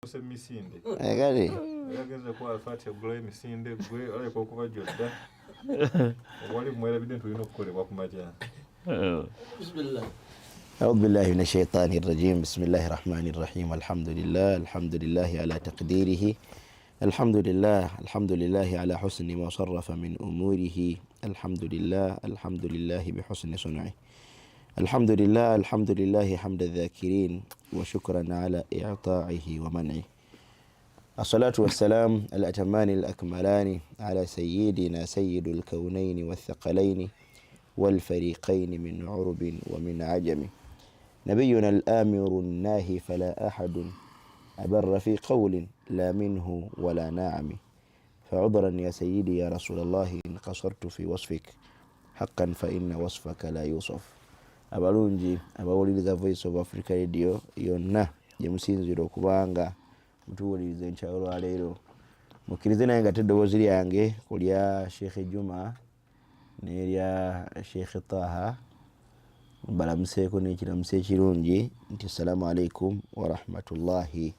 Misinde. Gari. Yageze kwa Alfati Gray Misinde gwe ole ko kuba jodda. Wali mwera bidde tulino kukolebwa ku majja. Bismillah. أعوذ بالله من الشيطان الرجيم. بسم الله الرحمن الرحيم. الحمد لله على تقديره. الحمد لله على حسن ما صرف من أموره. الحمد لله بحسن صنعه. الحمد لله حمد الذاكرين وشكرا على إعطائه ومنعه. الصلاة والسلام الأتمان الأكملان على سيدنا سيد الكونين والثقلين والفريقين من عرب ومن عجم. نبينا الآمر الناهي فلا أحد أبر في قول لا منه ولا ناعم. فعذرا يا سيدي يا رسول الله إن قصرت في وصفك حقا فإن وصفك لا يوصف. Abalungi abawuliriza Voice of Africa Radio yonna jemusinzira okubanga mutuwuliriza enkyalo leero mukkirize naye nga teddoboozi lyange kulya Sheikh Juma n'erya Sheikh Taha mbalamuseeko n'ekiramuso ekirungi nti assalamu alaikum wa rahmatullahi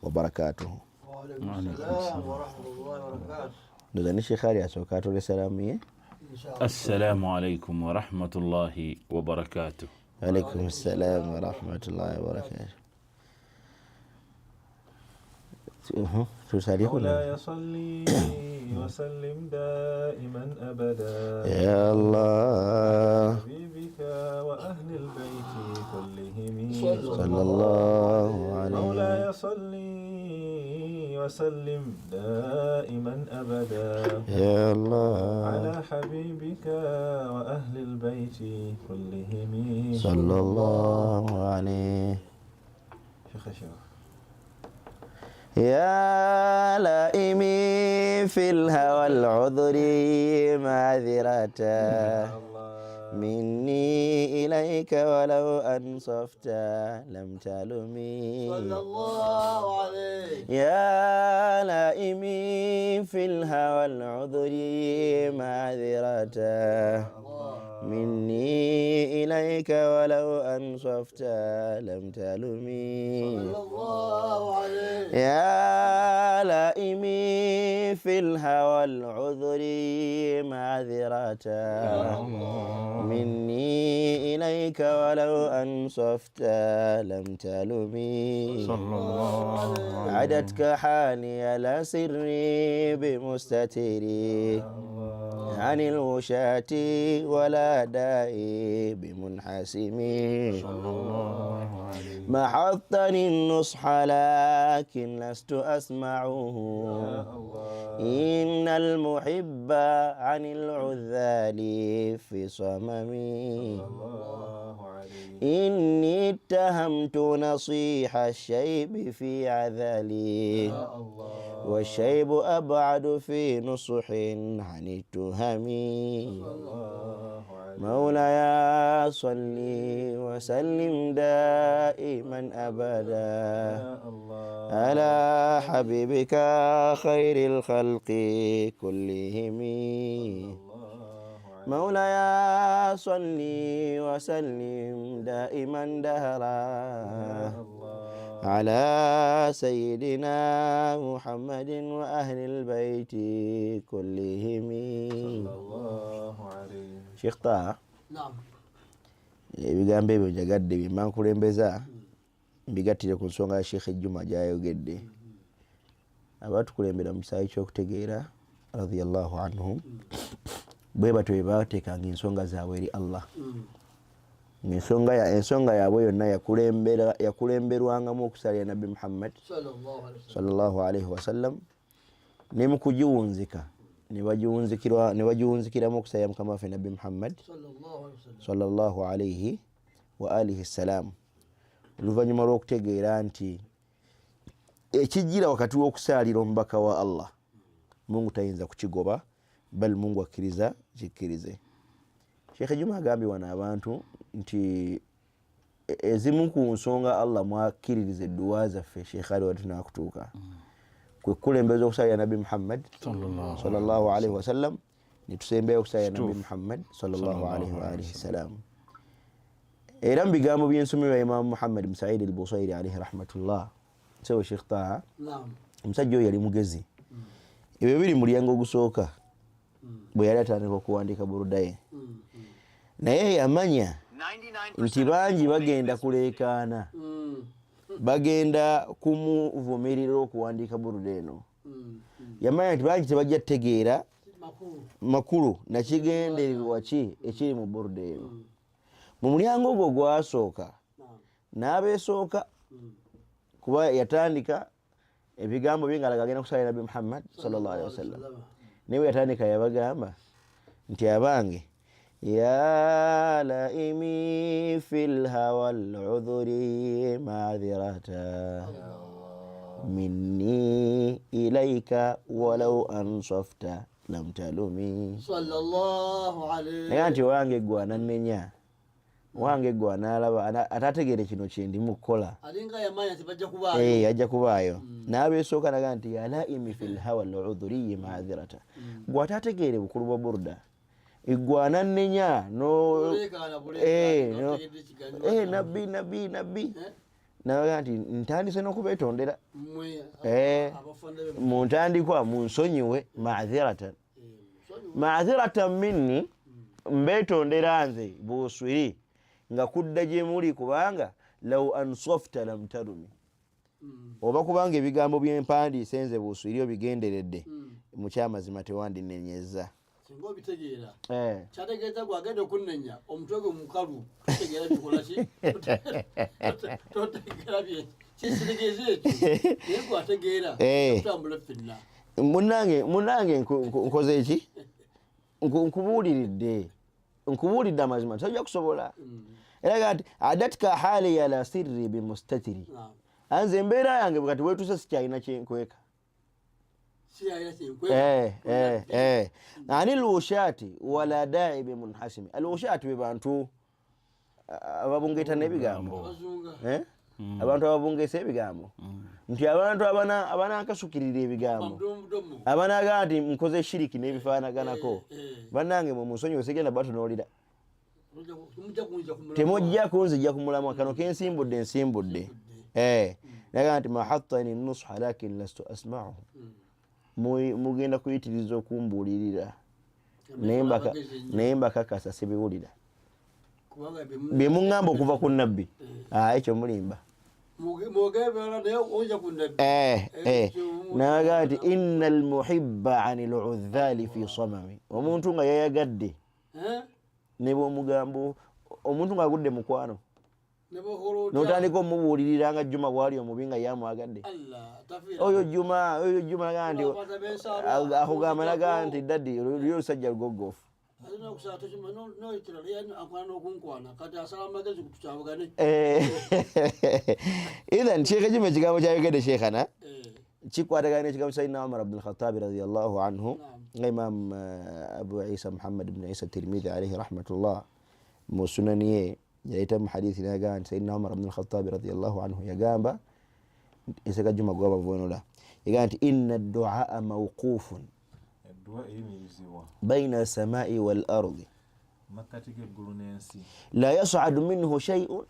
wa barakatuh. Wa alaikum assalam wa rahmatullahi wa barakatuh. Ndozani Sheikh Ali asooka atole salaamu ye. السلام عليكم ورحمة الله وبركاته. وعليكم السلام ورحمة الله وبركاته. مولاي صلي وسلم دائما أبدا يا الله حبيبك وأهل البيت كلهم صلى الله عليه. مولاي صلي وسلم دائما أبدا يا الله على حبيبك وأهل البيت كلهم صلى الله عليه. يا لائمي في الهوى العذر معذرة مني إليك ولو أنصفت لم تلمي. صلى الله عليه. يا لائمي في الهوى العذر معذرة مني إليك ولو أنصفت لم تلمي. صلى الله عليه. يا لائمي في الهوى العذر معذرة مني إليك ولو أنصفت لم تلمي. صلى الله عليه. عدتك حالي لا سري بمستتري عن الوشاة ولا دائي بمنحسمي. صلى الله عليه. محضني النصح لكن لست أسمعه إن المحب عن العذال في صممي. إني اتهمت نصيح الشيب في عذالي والشيب أبعد في نصح عن التهم. مولاي صلي وسلم دائما أبدا على حبيبك خير الخلق كلهم. مولاي صلي وسلم دائما دهرا على سيدنا محمد وأهل البيت كلهم. Sheikh Taha, Naam. ebigambo ebyo njagadde bimmankulembeza mbigattire ku nsonga ya Sheikh Juma gy'ayogedde. Abatukulembera mu kisaayi ky'okutegeera radiyallahu anhum bwe batyo bwe baateekanga ensonga zaabwe eri Allah. Ensonga yaabwe yonna yakulemberwangamu okusalira Nabbi Muhammad sallallahu alaihi wasallam ne mu kugiwunzika ne bagiwunzikiramu okusalira Mukama waffe Nabbi Muhammad sallallahu alaihi wa alihi salam. Oluvannyuma lw'okutegeera nti ekijjira wakati w'okusaalira omubaka wa Allah Mungu tayinza kukigoba bal Mungu akkiriza kikkirize. Sheikh Juma agambye wano abantu nti ezimu ku nsonga Allah mwakkiririza edduwa zaffe Sheikh Ali watunakutuuka kwe kulembeza okusalira Nabbi Muhammad sallallahu alaihi wasallam nitusembera okusalira Nabbi Muhammad sallallahu alaihi wa alihi salam. Era mu bigambo by'ensomero ya Imam Muhammad Said al-Busayri alaihi rahmatullah so Sheikh Taha Naam. omusajja oyo yali mugezi ebyo biri mulyango ogusooka bwe yali atandika okuwandiika buruda ye naye yamanya nti bangi bagenda kuleekaana bagenda kumuvumirira okuwandiika buruda eno yamanya nti bangi tebajja tegeera makulu nakigendererwa ki ekiri mu buruda eno mu mulyango ogwo gwasooka n'abeesooka kuba yatandika ebigambo byengalaga agenda kusala Nabi Muhammad sallallahu alaihi wasallam niwe yatandika yabagamba nti abange ya laimi fil hawa al-udhuri ma'dhirata minni ilayka walau ansafta lam talumi sallallahu alaihi naye nti wange gwananenya wange gwanalaba atategeere kino kyendi mukola alinga yamanya tibajja kubaayo ajja kubaayo n'abeesooka naga nti ya laimi fil hawa al-udhuri ma'dhirata gwatategeere bukulu bwa burda igwananenya nabbi naga nti ntandise n'okubeetondera muntandikwa munsonyiwe ma'dhiratan minni mbeetondera nze buuswiri nga kudda gye muli kubanga law ansafta lam tarumi oba kubanga ebigambo byempandiise nze buuswiri obigenderedde mukyamazima tewandinenyeza singa obitegeera kyategeeza gwagenda okunnenya omutwe gwe mukalu totegeera bikola ki totegeera kisitegeeza ekyo naye gwategeera tutambula ffenna munange nkoze eki nkubuulidde amazima tojja kusobola era ati adatka hali ya la sirri bimustatiri anze embeera yange bwekati wetuuse sikyalina kyenkweka ani lushati wala dai bimunhasimi alushati be bantu ababungeta n'ebigambo abantu ababungesa ebigambo nti abantu abanakasukirira ebigambo abanaga nti nkoze shiriki n'ebifaanaganako bannange mu musonyi segenda batunoolira temujja kunzijja ku mulamwa kano kensimbudde naga nti mahattani nusha lakin lastu asma'uhu mugenda kuyitiriza okumbuulirira naye mbakakasa sibiwulira bye muŋŋamba okuva ku nabbi ekyo mulimba naga nti inna almuhibba ani ludhali fi samami omuntu nga yayagadde ne bwomugambo omuntu nga agudde mukwano notandika omubuulirira nga Juma bwali omubi nga yamwagadde oyo Juma naga nti akugamba naga nti daddi oli olusajja lugoggoofu idhan sheekhe Juma ekigambo kyayogedde sheekhana kikwatagana n'ekigambo Sayyidina Umar ibn al-Khattab radiyallahu anhu nga Imam Abu Isa Muhammad ibn Isa Tirmidhi alayhi rahmatullah mu sunani ye yaita mu hadithi naga nti Sayyidina Umar ibn al-Khattab radiyallahu anhu yagamba iseka Juma gwaba vonula yagamba nti inna ad-du'a mawqufun bayna as-sama'i wal ardi la yas'adu minhu shay'un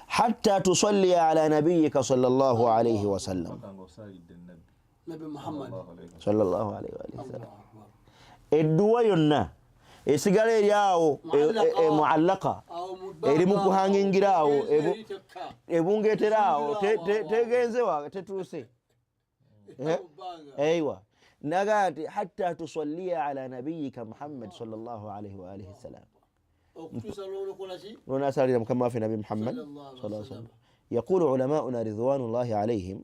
hatta tusalli ala nabiyyika sallallahu alayhi wa sallam Nabi Muhammad sallallahu alayhi wa sallam edduwa yonna esigala eri awo muallaka eri mu kuhangingira awo ebungetera awo tegenzewa tetuuse eywa naga nti hatta tusallia ala nabiyyika Muhammad sallallahu alayhi wa alihi wasallam ونسأل كما في نبي محمد صلى الله عليه وسلم. يقول علماؤنا رضوان الله عليهم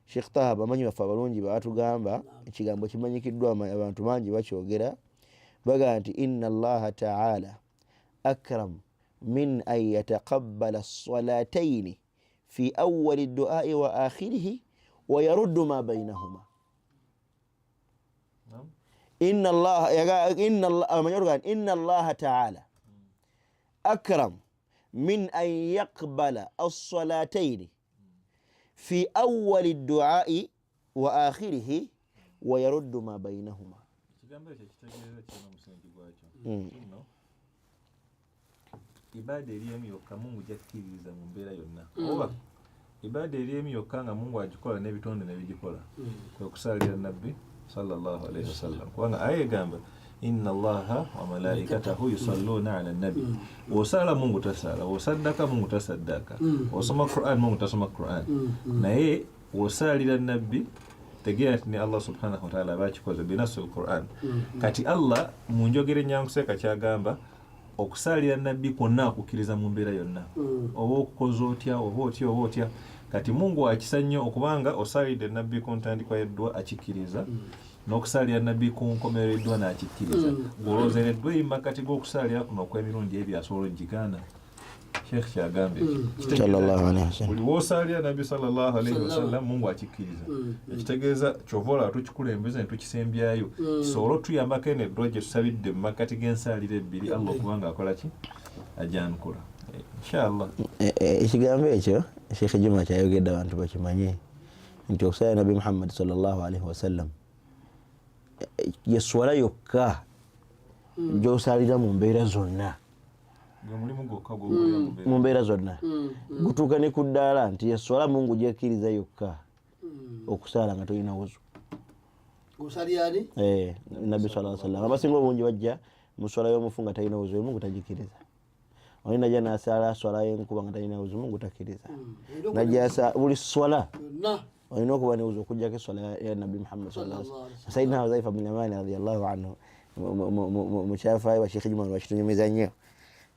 Sheikh Taha bamanyi bafa balungi baatugamba ekigambo kimanyikiddwa abantu bangi bakyogera baga nti inna Allaha ta'ala akram min an yataqabbala as-salatayn fi awwal ad-du'a wa akhirih wa yaruddu ma baynahuma. inna Allah ta'ala akram min an yaqbala as-salatayn في أول الدعاء وآخره ويرد ما بينهما. ibada eri emu yokka Mungu jakkiririza mu mbeera yonna oba ibada eri emu yokka nga Mungu agikola n'ebitonde ne bigikola kwe kusalira nabbi sallallahu alayhi wasallam kubanga aya egamba inna allaha wa malaikatahu yusalluna ala nabi osala Mungu tasala osaddaka Mungu tasaddaka osoma Qur'an Mungu tasoma Qur'an naye osalira nabbi tegera ni Allah subhanahu wa ta'ala bakikoze binasul Qur'an kati Allah mu njogere nyankuseka kyagamba okusalira nabbi kwonna akukkiriza mu mbeera yonna oba okukoza otya oba otya kati Mungu akisa nnyo okubanga osalidde nabbi ku ntandikwa y'eddwa akikkiriza n'okusalira nabbi ku nkomerero y'eddwa n'akikkiriza ng'oloozereddwa emakati g'okusalira kuno okw'emirundi ebyo asobola ogigaana Sheikh kyagambye sallallahu alayhi wasallam buli w'osalira nabbi sallallahu alayhi wasallam Mungu akikkiriza ekitegeeza kyovola tukikulembeza ne tukisembyayo kisobola otuyambako eno eddwa gye tusabidde mu makati g'ensalira ebbiri Allah okubanga akola ki ajanukula inshallah ekigambo ekyo Sheikh Juma kyayogedde abantu bakimanye nti okusala nabbi Muhammad sallallahu alayhi wasallam yeswala yokka gy'osalira mu mbeera zonna mu mbeera zonna gutuuka ne ku ddaala nti yeswala Mungu gyekkiriza yokka okusala nga tolina wuzu nabbi sallallahu alayhi wasallam abasinga obungi bajja mu swala y'omufu nga talina wuzu Mungu tagikkiriza olina ajja n'asala swala y'enkuba nga talina wuzu Mungu takkiriza najja buli swala olina okuba ne wuzu okujjako eswala ya nabbi Muhammad sallallahu alayhi wasallam Sayyidina Huzaifa bin Yamani radiyallahu anhu mukyafaayo wa Sheikh Juma wakitunyumiza nnyo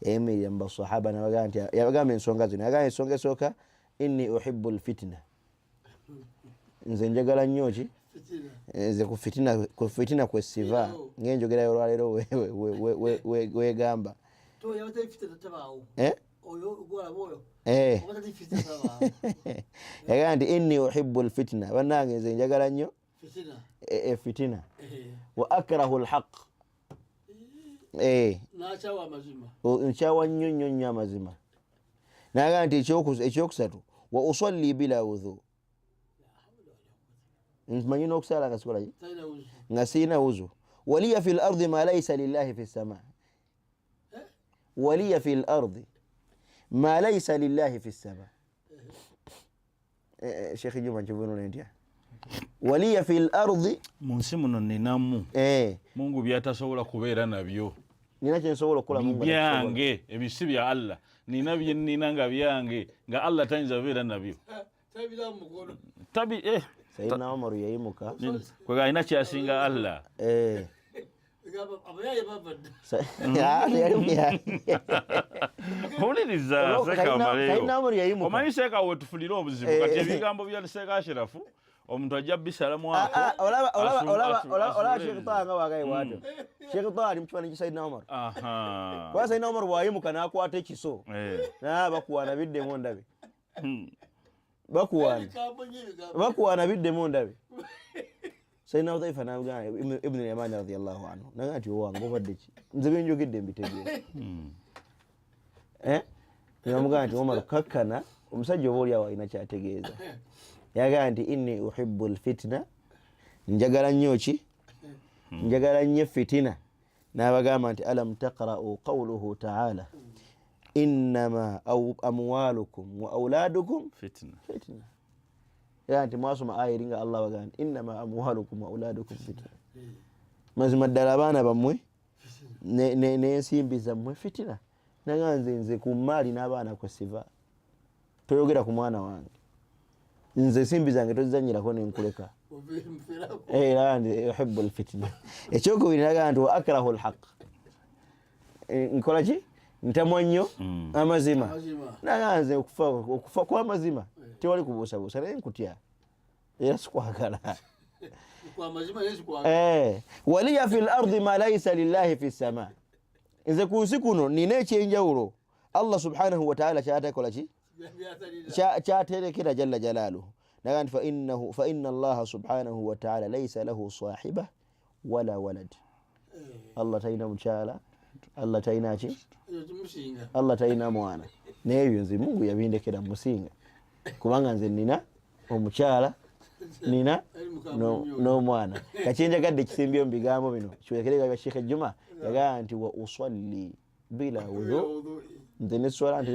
yayimirira mu basahaba n'abagamba nti yabagamba ensonga zino yagamba ensonga esooka inni uhibbu alfitna nze njagala nnyo ki nze ku fitina kwesiva ng'enjogera y'olwaleero weegamba yagamba nti inni uhibbu alfitna bannange nze njagala nnyo fitina wa akrahu alhaq nkyawa nnyo amazima nagamba nti ekyokusatu wa usalli bila wudhu nmanyi n'okusala nga sikolaki nga siina wuzu waliya fi lardi ma laysa lillahi fi sama waliya fi lardi ma laysa lillahi fi sama Sheikh Juma nkivunula ntya waliya fi lardi mu nsi muno ninamu Mungu byatasobola kubeera nabyo nina kyensobola okukola Mungu byange ebisi bya Allah nina bye nina nga byange nga Allah tayinza beera nabyo tabi Sayyidina Umar yayimuka kwe alina kyasinga Allah owuliriza omanyi seeka wetufulira obuzibu kati ebigambo bya seeka Ashirafu omuntu ajja bisalamu olaba Sheikh Taha nga wagaye bwatyo Sheikh Taha ali mu kifaananyi kya Sayyidina Umar kuba Sayyidina Umar bwayimuka n'akwata ekiso naye bakuwaana biddemu ndabe bakuwaana biddemu ndabe Sayyidina Hudhaifa n'agamba Ibn al-Yaman radiyallahu anhu nagamba nti owange obadde ki nze byenjogedde mbitegeera namugamba nti Umar kakkana omusajja oba oliawo alina kyategeeza yagamba nti inni uhibbu alfitna njagala nnyo ki njagala nnyo fitina n'abagamba nti alam taqra'u qawluhu ta'ala innama amwalukum wa auladukum fitna yagamba nti mwasoma aya eringa Allah bagamba nti innama amwalukum wa auladukum fitna mazima ddala abaana bammwe n'ensimbi zammwe fitina nagamba nze ku maali n'abaana kwe siva toyogera ku mwana wange nze ensimbi zange tozizanyirako nenkuleka era ndi uhibbu alfitna ekyokubiri nagamba nti wa akrahu alhaq nkola ki ntamwa nnyo amazima nagamba nze okufa kw'amazima tewali kubuusabuusa naye nkutya era sikwagala waliya fi lardi ma laysa lillahi fi sama nze ku nsi kuno nina ekyenjawulo Allah subhanahu wa ta'ala kyatakola ki kyaterekera jalla jalaaluhu nagamba fa inna Allah subhanahu wa ta'ala laysa lahu sahiba wala walad Allah talina mukyala Allah talina ki Allah talina mwana naye ebyo nze Mungu yabindekera musinga kubanga nze nina omukyala nina n'omwana kakyenjagadde kisimbyeyo mu bigambo bino kiwerekereka bya Sheikh Juma yagamba nti wa usalli bila wudu nze neswala nti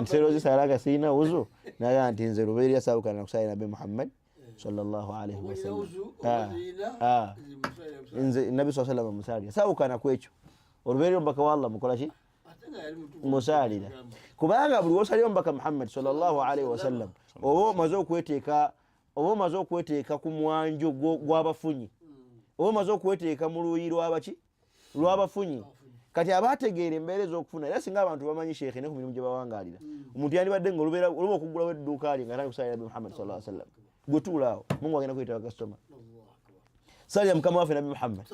nsero zisala sina wuzu naye nti nze lubeerera sawukana kusala nabi Muhammad sallallahu alaihi wasallam nze nabi sallallahu alaihi wasallam sawukana kwekyo olubeerera mbaka wa Allah mukola ki musalira kubanga buli wosalira mbaka Muhammad sallallahu alaihi wasallam obo mazo okweteeka ku mwanjo gw'abafunyi obo mazo okweteeka mu luyi lw'abafunyi kati abategeera embeera ez'okufuna era singa abantu bamanyi sheekhe ne ku mirimu gye bawangalira omuntu yandibadde nga olubeera okugulawo edduuka lye nga tali kusalira nabi Muhammad sallallahu alaihi wasallam gwetuulaawo Mungu agenda kuyita bakasitoma salira mukama waffe nabi Muhammad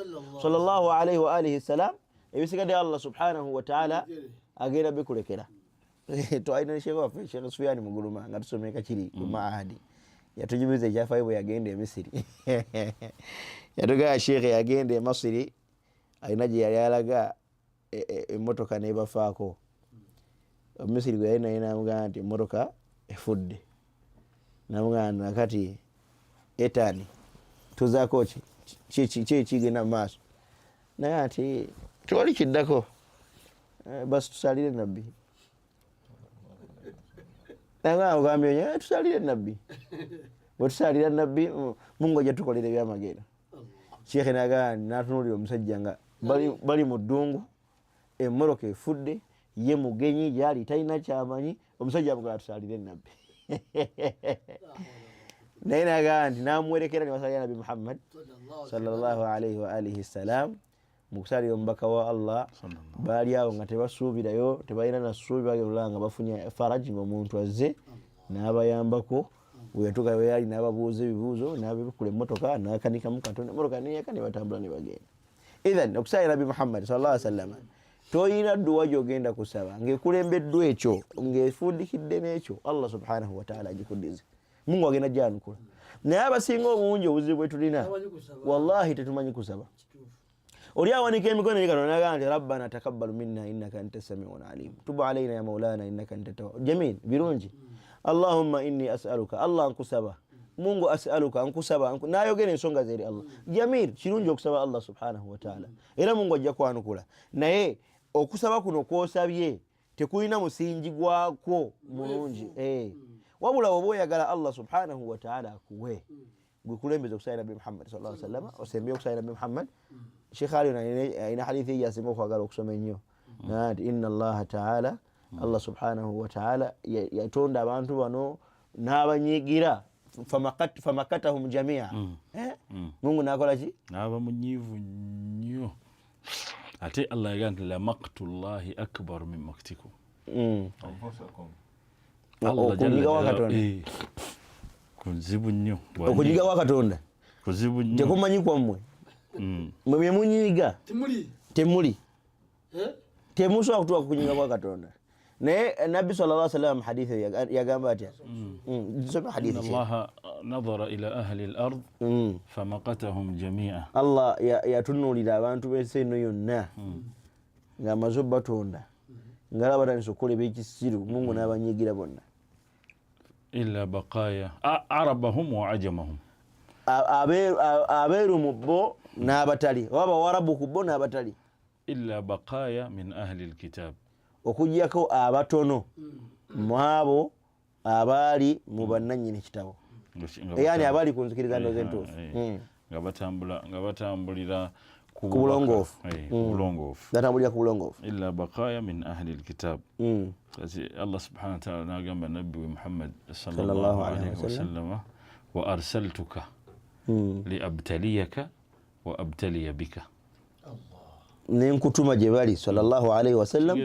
sallallahu alaihi wa alihi wasallam ebisigadde Allah subhanahu wa ta'ala agenda bikulekera twalina sheekhe waffe Sheekh Sufyani Muguluma nga tusomeka kiri ku maahadi yatujubiza ekyafaayo bwe yagenda e Misiri yatugamba sheekhe yagenda e Misiri alina gye yali alaga emmotoka nebafaako Omisiri gwe yali naye namugamba nti emmotoka efudde namugamba nakati etani tuzaako ki kigenda mu maaso naye ati tewali kiddako basi tusalire nabbi nagambye tusalire nabbi bwetusalira nabbi Mungu ajja tukolera ebyamagero sheekhe natunulira omusajja nga bali mu ddungu emmoroka efudde ye mugenyi gyali talina kyamanyi omusajja amugala tusalire nabbi naye nagamba nti namuwerekera nebasalira nabi Muhammad sallallahu alaihi wa alihi wasallam mukusalira omubaka wa Allah baali awo nga tebasuubirayo tebalina nasuubi bagenda nga bafunye faraji ng'omuntu azze n'abayambako bweyatuuka we yali n'ababuuza ebibuuzo n'abibikula emmotoka n'akanikamu Katonda emmotoka neyaka ne batambula ne bagenda idhan okusalira nabi Muhammad sallallahu alaihi wasallam toyina dduwa gy'ogenda kusaba ng'ekulembeddwa ekyo ng'efundikidde n'ekyo Allah subhanahu wa ta'ala agikuddize Mungu agenda gyanukula naye abasinga obungi obuzibu bwe tulina wallahi tetumanyi kusaba oli awanika emikono eri Katonda n'agamba nti rabbana taqabbal minna innaka anta samiun alim tub alaina ya maulana innaka anta tawwab jamil birungi Allahumma inni as'aluka Allah nkusaba Mungu as'aluka nkusaba nayogera ensonga zeri Allah jamil kirungi okusaba Allah subhanahu wa ta'ala era Mungu ajja kwanukula naye okusaba kuno kwosabye tekulina musingi gwako mulungi wabula oba oyagala Allah subhanahu wa ta'ala akuwe gwekulembeza okusalira nabi Muhammad sallallahu alaihi wasallam osembye okusalira nabi Muhammad Sheikh Ali ina hadithi yasinga okwagala okusoma ennyo nti inna Allah ta'ala Allah subhanahu wa ta'ala yatonda abantu bano n'abanyigira famakatahum jamia Mungu nakola ki naba munyivu nnyo ate Allah yagamba la maqtullahi akbar min maqtikum okunyiga wa Katonda kuzibu nnyo okunyiga wa Katonda kuzibu nnyo tekumanyi kwammwe mwe bye munyiga temuli temusobola kutuuka kunyiga kwa Katonda naye nabbi sallallahu alaihi wasallam hadithi yagamba atya nsome hadithi Allah nadhara ila ahli al-ard famaqatahum jami'a Allah yatunulira abantu b'ensi eno yonna ng'amaze obbatonda ngalaba batandise okukola ekisiru Mungu n'abanyigira bonna illa baqaya arabahum wa ajamahum abeeru mu bo n'abatali oba abawarabu ku bo n'abatali illa baqaya min ahli al-kitab okujjako abatono mu abo abaali mu bannannyini kitabo yani abaali ku nzikiriza z'entuufu nga batambulira ku bulongoofu batambulira ku bulongoofu illa baqaya min ahli al-kitab kasi Allah subhanahu wa ta'ala nagamba nabbi Muhammad sallallahu alaihi wasallam wa arsaltuka li abtaliyaka wa abtaliya bika nenkutuma gye bali sallallahu alaihi wasallam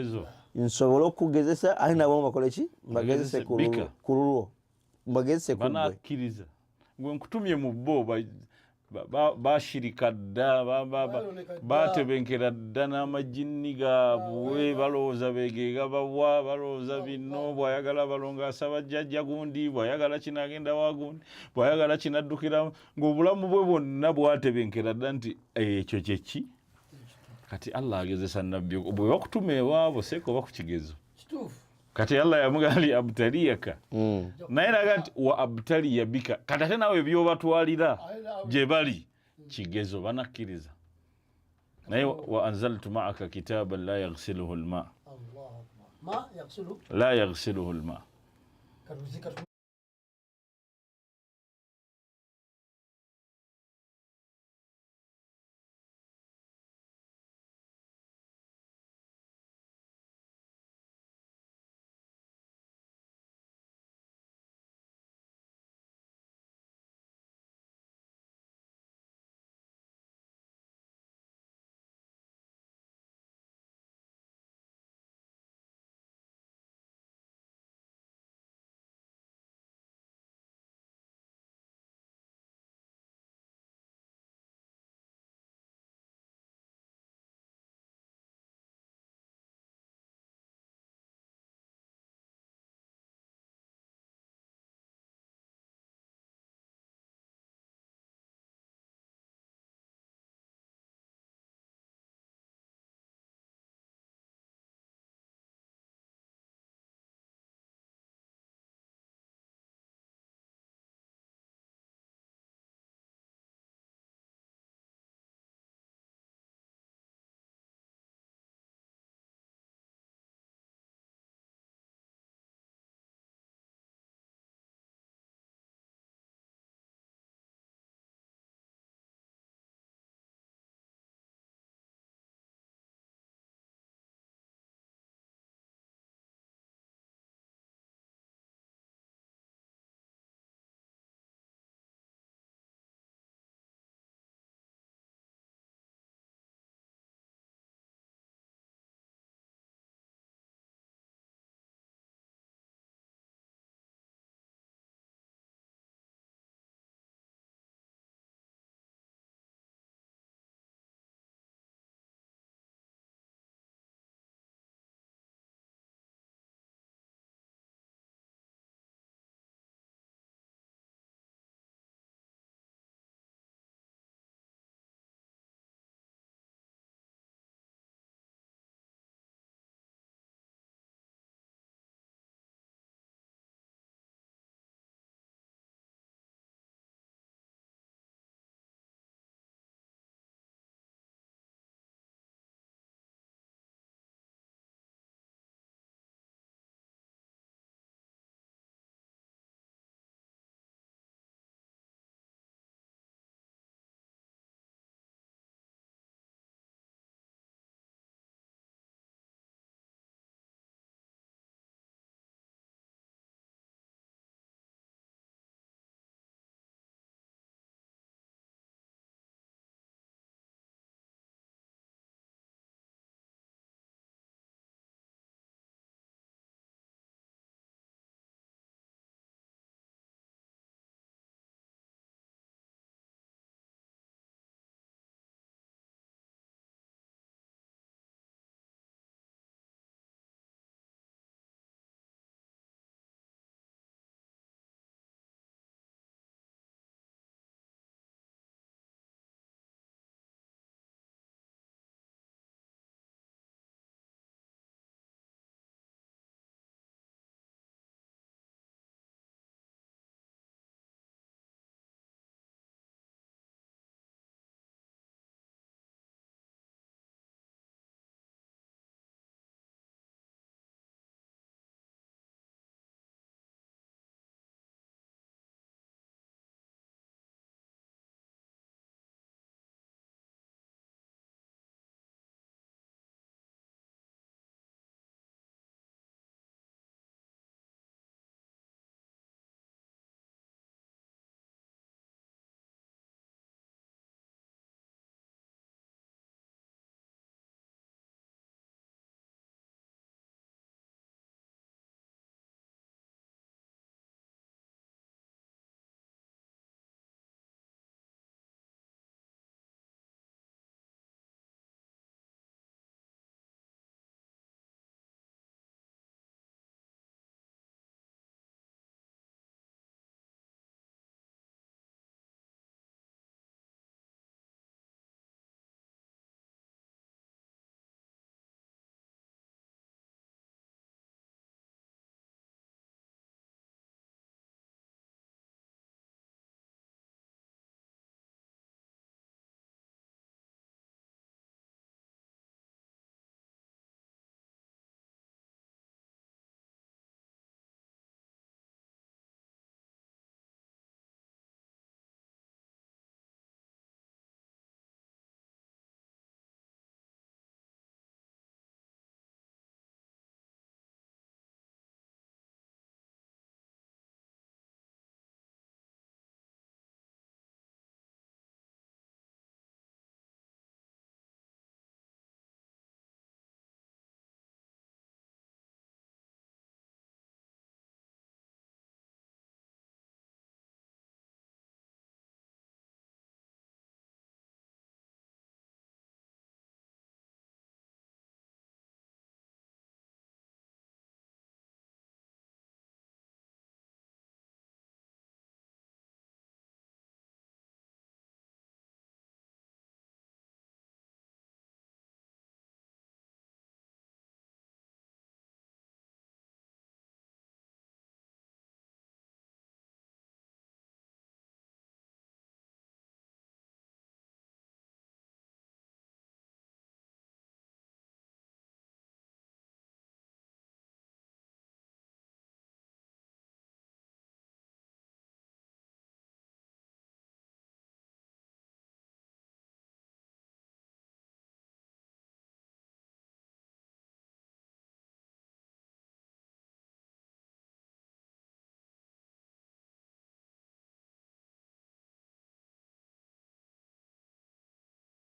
nsobola okugezesa ali nabo bakola ki mbagezese ku lulwo mbagezese ku banakkiriza gwe nkutumye mu bo bashirika dda batebenkera dda n'amajinni gaabwe balowooza begeega bawa balowooza bino bw'ayagala balonga asaba jjajja gundi bw'ayagala kinagenda wagundi bw'ayagala kinaddukira ng'obulamu bwe bwonna bwatebenkera dda nti ekyo kyeki kati Allah agezesa nabbi bwe bakutuma ewaabo seeko oba ku kigezo kati Allah yamugali abtaliyaka naye naga nti wa abtaliya bika kati ate nawe byobatwalira gye bali kigezo banakkiriza naye wa anzaltu ma'aka kitaban la yaghsiluhu alma Allah ma yaghsilu la yaghsiluhu alma karuzika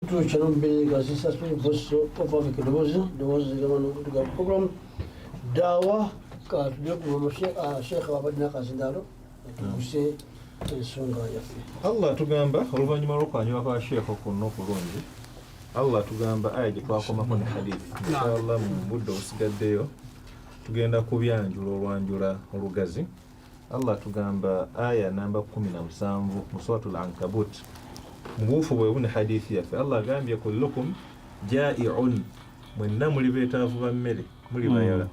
tuuca nombe kasi saspe vosso papa avec de vos programme dawa ka tuliku Sheikh Abadina Kazindalo tuse ensonga yaffe. Allah tugamba oluvannyuma lw'okwanyula kwa Sheikh kuno okulungi, Allah tugamba aya gye twakomako ne hadithi. Inshallah mu budde obusigaddeyo tugenda kubyanjula olwanjula olugazi. Allah tugamba aya namba 17 mu suratul Ankabut. Mbuufu bwe bune hadithi yaffe. Allah agambye kullukum ja'i'un, mwenna muli beetaavu ba mmere, muli bayala.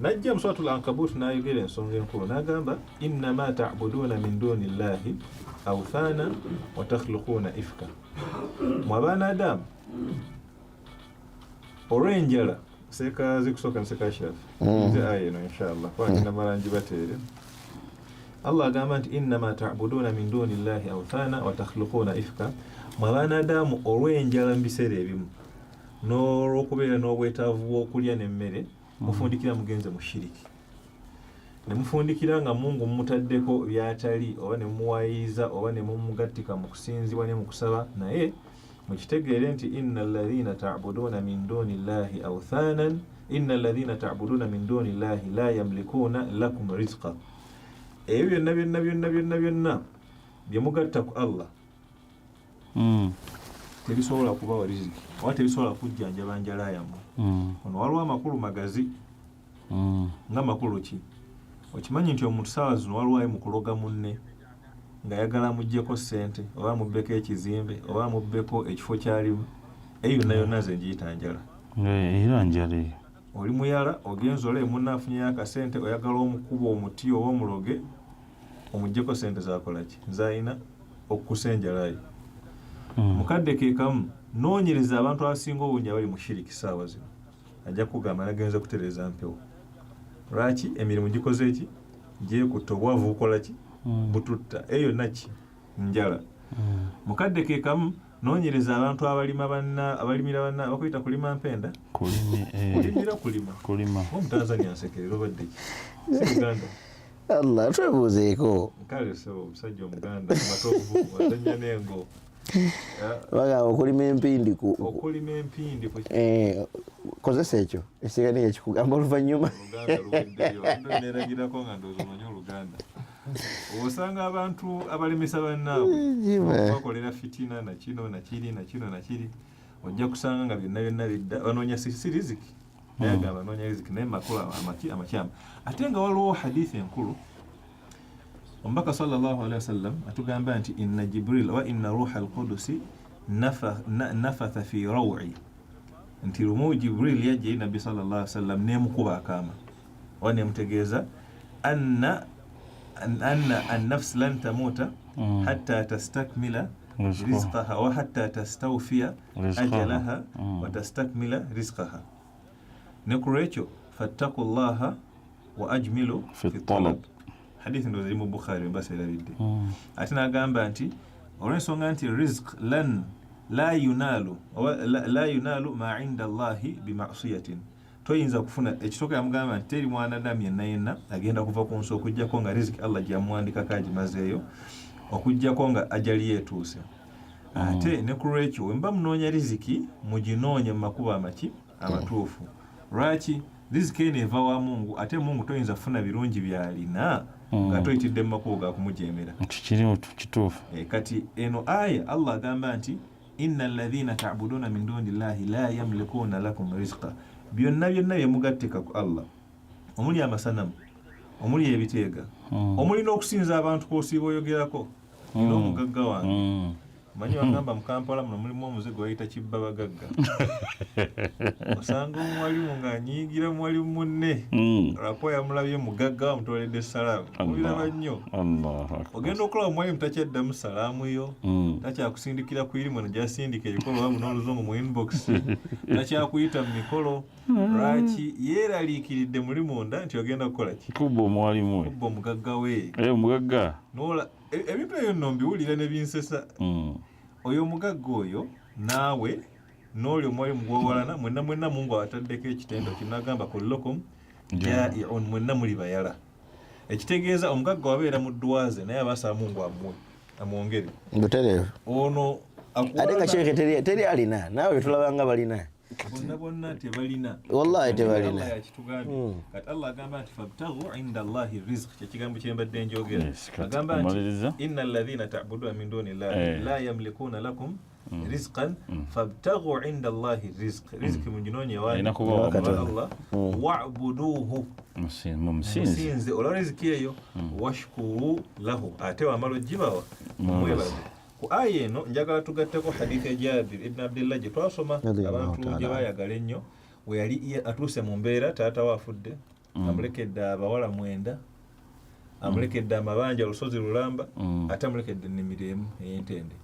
Najja mu suratul Ankabut n'ayogera ensonga enkulu n'agamba innama ta'buduuna min duuni llahi awthana wa takhluquuna ifka. Mwe abaana Adamu olw'enjala seekaazi kusooka ne seekashafu nze aya eno inshallah kwagenda malangi bateere. Allah agamba nti innama ta'buduuna min duuni llahi awthana wa takhluquuna ifka. Mwe abaana Adamu olw'enjala mu biseera ebimu n'olw'okubeera n'obwetaavu bw'okulya n'emmere mufundikira mugenze mu shiriki, ne mufundikira nga Mungu mumutaddeko byatali, oba ne mumuwayiza oba ne mumugattika mu kusinzibwa ne mu kusaba, naye mukitegeere nti innal ladhina ta'buduuna min duuni llahi awthanan innal ladhina ta'buduuna min duuni llahi la yamlikuuna lakum rizqa. Ebyo byonna bye mugatta ku Allah tebisobola kubawa riziki oba tebisobola kujjanjaba njala yammwe. Ono waliwo amakulu magazi. Nga makulu ki? Okimanyi nti omuntu saawa zino waliwo ayi mu kuloga munne ng'ayagala muggyeko ssente oba mubbeko ekizimbe oba mubbeko ekifo kyalimu. Eyo yonna nze ngiyita njala. Era njala eyo. Oli muyala ogenza ole munne afunyeyo akasente oyagala omukuba omuti oba omuloge omuggyeko ssente zakola ki? Zayina okukusa enjala yo. Mukadde ke kamu noonyereza abantu abasinga obungi abali mu shiriki saawa zino, ajja kugamba nagenze kutereza mpewo. Lwaki? Emirimu gikoze ki? Gyekutta, obwavu bukola ki? Bututta. Eyo naki? Njala. Mukadde ke kamu noonyereza abantu abalimira banna bakuyita kulima mpenda. Kulimira kulima. Omutanzania nsekerera obadde ki? Si Uganda. Allah twebuuzeeko. Kale so omusajja Omuganda matovu azannya n'engo. Baga okulima empindi kozesa ekyo esigani ekikugamba oluvannyuma neragirako nga ndowooza omanyi Oluganda. Osanga abantu abalemesa bannaabwe bakolera fitina nakiri ojja kusanga nga byonna bidda banoonya si riziki naye agamba banoonya riziki naye makulu amakyama. Ate nga waliwo hadithi enkulu Omubaka sallallahu alaihi wasallam atugamba nti inna Jibril wa inna ruha al-Qudusi nafatha fi raw'i. Nti lumu Jibril yaje Nabi sallallahu alaihi wasallam nemukuba akama wa nemutegeeza anna an-nafs lan tamuta hatta tastakmila rizqaha wa hatta tastawfiya ajalaha wa tastakmila rizqaha. Nekulekyo fattaqullaha wa ajmilu fi talab. Hadithi ndo ziri mu Bukhari mbasa erabidde. Ate n'agamba nti olw'ensonga nti rizq la yunalu ma inda Allahi bima'siyatin. Toyinza kufuna ekitoka yamugamba nti teri mwanadamu yenna agenda kuva ku nsi okujjako nga riziki Allah gyamuwandikako agimazeeyo okujjako nga ajali yeetuuse. Ate ne ku lwekyo wemba munoonya riziki muginoonye mu makubo amatuufu. Lwaki? Riziki eno eva wa Mungu, ate Mungu toyinza kufuna birungi by'alina nga toyitidde mu makubo ga kumujeemera. Kituufu. Kati eno aya Allah agamba nti innal ladhina ta'buduuna min duuni llahi la yamlikuuna lakum rizqa. Byonna bye mugatteka ku Allah, omuli amasanamu, omuli ebiteega, omuli n'okusinza abantu kw'osiiba oyogerako n'omugagga wange. Manyi wagamba mu Kampala muno mulimu omuzigo bayita kibba bagagga. Osanga omuwalimu ng'anyiigira muwalimu munne olwako yamulabye mugagga wamutoledde salaamu. Obiraba nnyo. Ogenda okulaba omuwalimu takyaddamu salaamu yo, takyakusindikira ku irimu ne gyasindika ebikolo wamu n'oluzungu mu inbox, takyakuyita mu mikolo. Lwaki? Yeeraliikiridde muli munda nti ogenda kukola ki? Kubba omuwalimu we. Kubba omugagga we. Omugagga. Ebintu ebyo nno mbiwulira ne binsesa. Oyo omugagga oyo naawe n'oli omuwalimu gw'owalana mwenna Mungu awataddeko ekitendo kinagamba kullukum ja'i'un, mwenna muli bayala. Ekitegeeza omugagga wabeera mu ddwaze naye abasaba Mungu amwongere. Butereevu. Ono ate nga sheekhe teri alina naawe tulabanga balina bonna tebalina wallahi tebalina yakitugambye kati Allah agamba nti fabtaghu inda Allahi rizq kyekigambo kyembadde njogera agamba nti inna alladhina ta'buduna min duni llahi la yamlikuna lakum rizqan fabtaghu inda Allahi rizq munjinonye wani Allah wa'buduhu musinze olwa riziki eyo washkuru lahu ate wamala ogibawa mwebaze ku aya eno njagala tugatteko hadithi ya Jabir ibn Abdullah gye twasoma abantu gye baayagala ennyo we yali atuuse mu mbeera taata we afudde amulekedde abawala 9 amulekedde amabanja olusozi lulamba ate amulekedde ennimiro emu ey'entende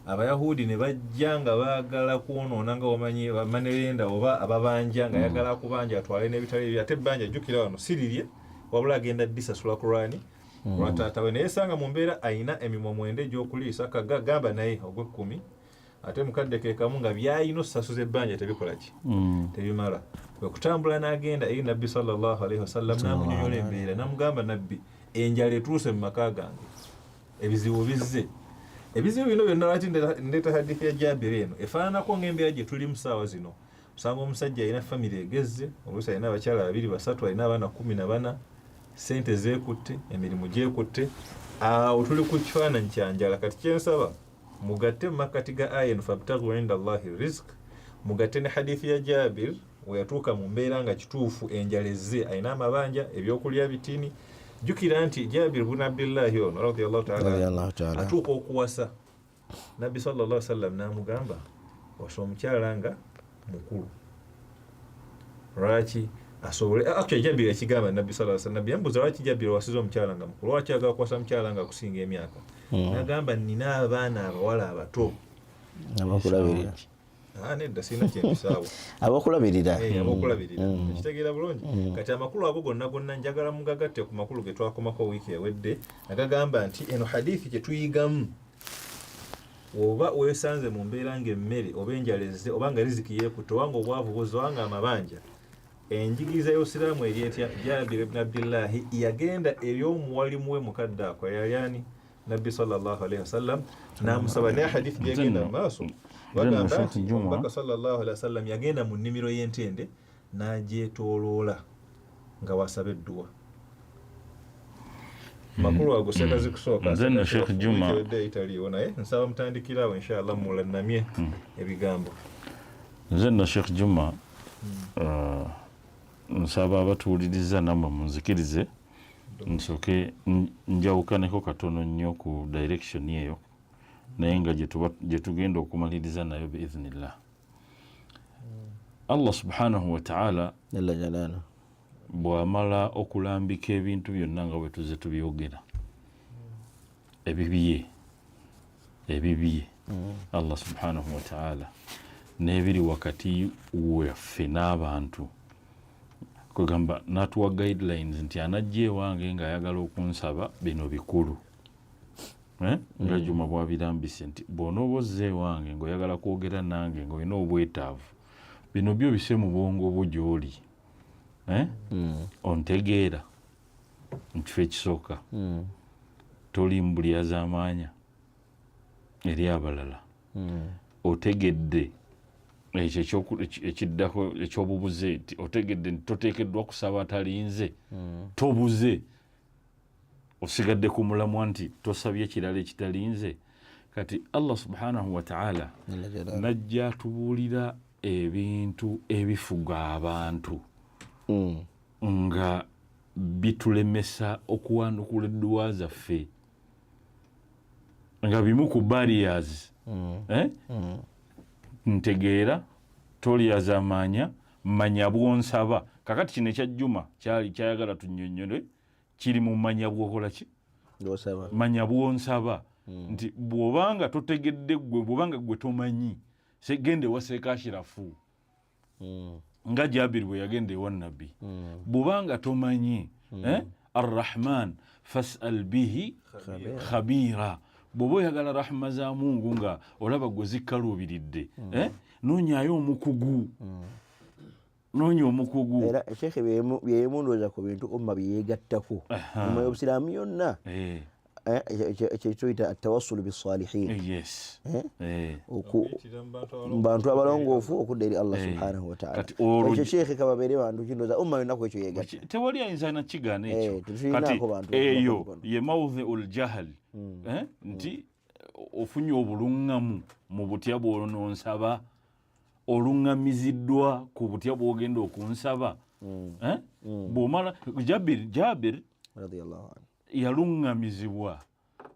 abayahudi ne bajja nga baagala kwonoona nga wamanyi bamanerenda oba ababanja nga yagala kubanja atwale n'ebitale ebyo ate ebbanja jjukira wano sirirye wabula agenda disasula Qur'ani lwataata we naye sanga mu mbeera ayina emimwa 9 egy'okuliisa kagamba naye ogw'ekkumi ate mukadde ke kamu nga byayina osasuza ebbanja tebikola ki tebimala kwe kutambula n'agenda eri nabbi sallallahu alaihi wasallam n'amunyonyola embeera n'amugamba nabbi enjala etuuse mu maka gange ebizibu bizze ebizibu bino byonna lwaki ndeeta hadithi ya Jabir eno efaananako ng'embeera gye tuli mu ssaawa zino osanga omusajja alina famire egezze oluusi alina abakyala 2 3 alina abaana 14 sente zeekutte emirimu gyekutte awo tuli ku kifaananyi kya njala kati kyensaba mugatte mu makkati ga aya eno fabtaghu inda Allahi rizq mugatte ne hadithi ya Jabir we yatuuka mu mbeera nga kituufu enjala ezze alina amabanja ebyokulya bitini jukira nti Jabir ibn Abdullah ono radiyallahu ta'ala atuuka okuwasa nabbi sallallahu alaihi wasallam n'amugamba wasa omukyala nga mukulu lwaki asobole actually Jabir ekigamba nabbi sallallahu alaihi wasallam yambuza lwaki Jabir wasiza omukyala nga mukulu lwaki agala kuwasa omukyala nga kusinga emyaka n'agamba nina abaana abawala abato abakulabirira nedda sina kyembisaawo abakulabirira kitegeera bulungi kati amakulu ago gonna njagala mugagatte ku makulu ge twakomako wiiki ewedde agagamba nti eno hadithi kye tuyigamu oba weesanze mu mbeera ng'emmere oba enjala ezze oba nga riziki yeekutte oba nga obwavu buzze oba nga amabanja enjigiriza y'Obusiraamu eri etya Jabir ibn Abdullah yagenda eri omuwalimu we mukadde ako yali nabbi sallallahu alaihi wasallam n'amusaba naye hadithi gyegenda mu maaso bagamba nti omubaka sallallahu alaihi wasallam yagenda mu nnimiro y'entende n'agyetooloola nga wasaba edduwa makulu ago sekazi kusooka nze Sheikh Juma italiyo naye nsaba mutandikirawo inshallah mulannamye ebigambo nze Sheikh Juma nsaba abatuwuliriza nammwe munzikirize nsooke njawukaneko katono nnyo ku direction eyo naye nga gye tugenda okumaliriza nayo biiznillah. Allah subhanahu wa ta'ala jalla jalaaluhu bw'amala okulambika ebintu byonna nga bwe tuze tubyogera ebibiye Allah subhanahu wa ta'ala n'ebiri wakati waffe n'abantu kugamba natuwa guidelines nti anajja ewange ng'ayagala okunsaba bino bikulu nga Juma bwabirambise nti bw'onooba ozze ewange ng'oyagala kwogera nange ng'olina obwetaavu bino byo bise mu bwongo bwo gy'oli ontegeera nkifo ekisooka toli mbulya z'amaanya eri abalala otegedde ekyo ekiddako ekyobubuze nti otegedde nti toteekeddwa kusaba atalinze tobuze osigadde ku mulamwa nti tosabye ekirala ekitalinze kati Allah subhanahu wa ta'ala najja atubuulira ebintu ebifuga abantu nga bitulemesa okuwanukula edduwa zaffe nga bimu ku barriers ntegeera tolya z'amaanya manya bwonsaba kakati kino ekya Juma kyali kyayagala tunnyonnyole kiri mu manya bw'okola ki manya bwonsaba nti bw'obanga totegedde gwe bw'obanga gwe tomanyi gende ewa Seekashirafu nga Jabir bwe yagenda ewa Nabbi bw'obanga tomanyi Ar-Rahman fas'al bihi khabira bw'oba oyagala rahma za Mungu nga olaba gwe zikkaluubiridde noonyayo omukugu era Sheikh byeyemundoza ku bintu umma byeyegattako umma y'Obusiraamu yonna kyetuyita atawassul bisalihin yes bantu abalongoofu okudda eri Allah subhanahu wa ta'ala ekyo sheekhe kababeere bantu kindoza umma yonna kwekyo yegatta tewali ayinza na kigaana ekyo kati eyo ye mawdhi'ul jahl nti ofunye obulungamu mu butya bw'ononsaba olungamiziddwa ku butya bw'ogenda okunsaba bw'omala Jabir radiyallahu anhu yalungamizibwa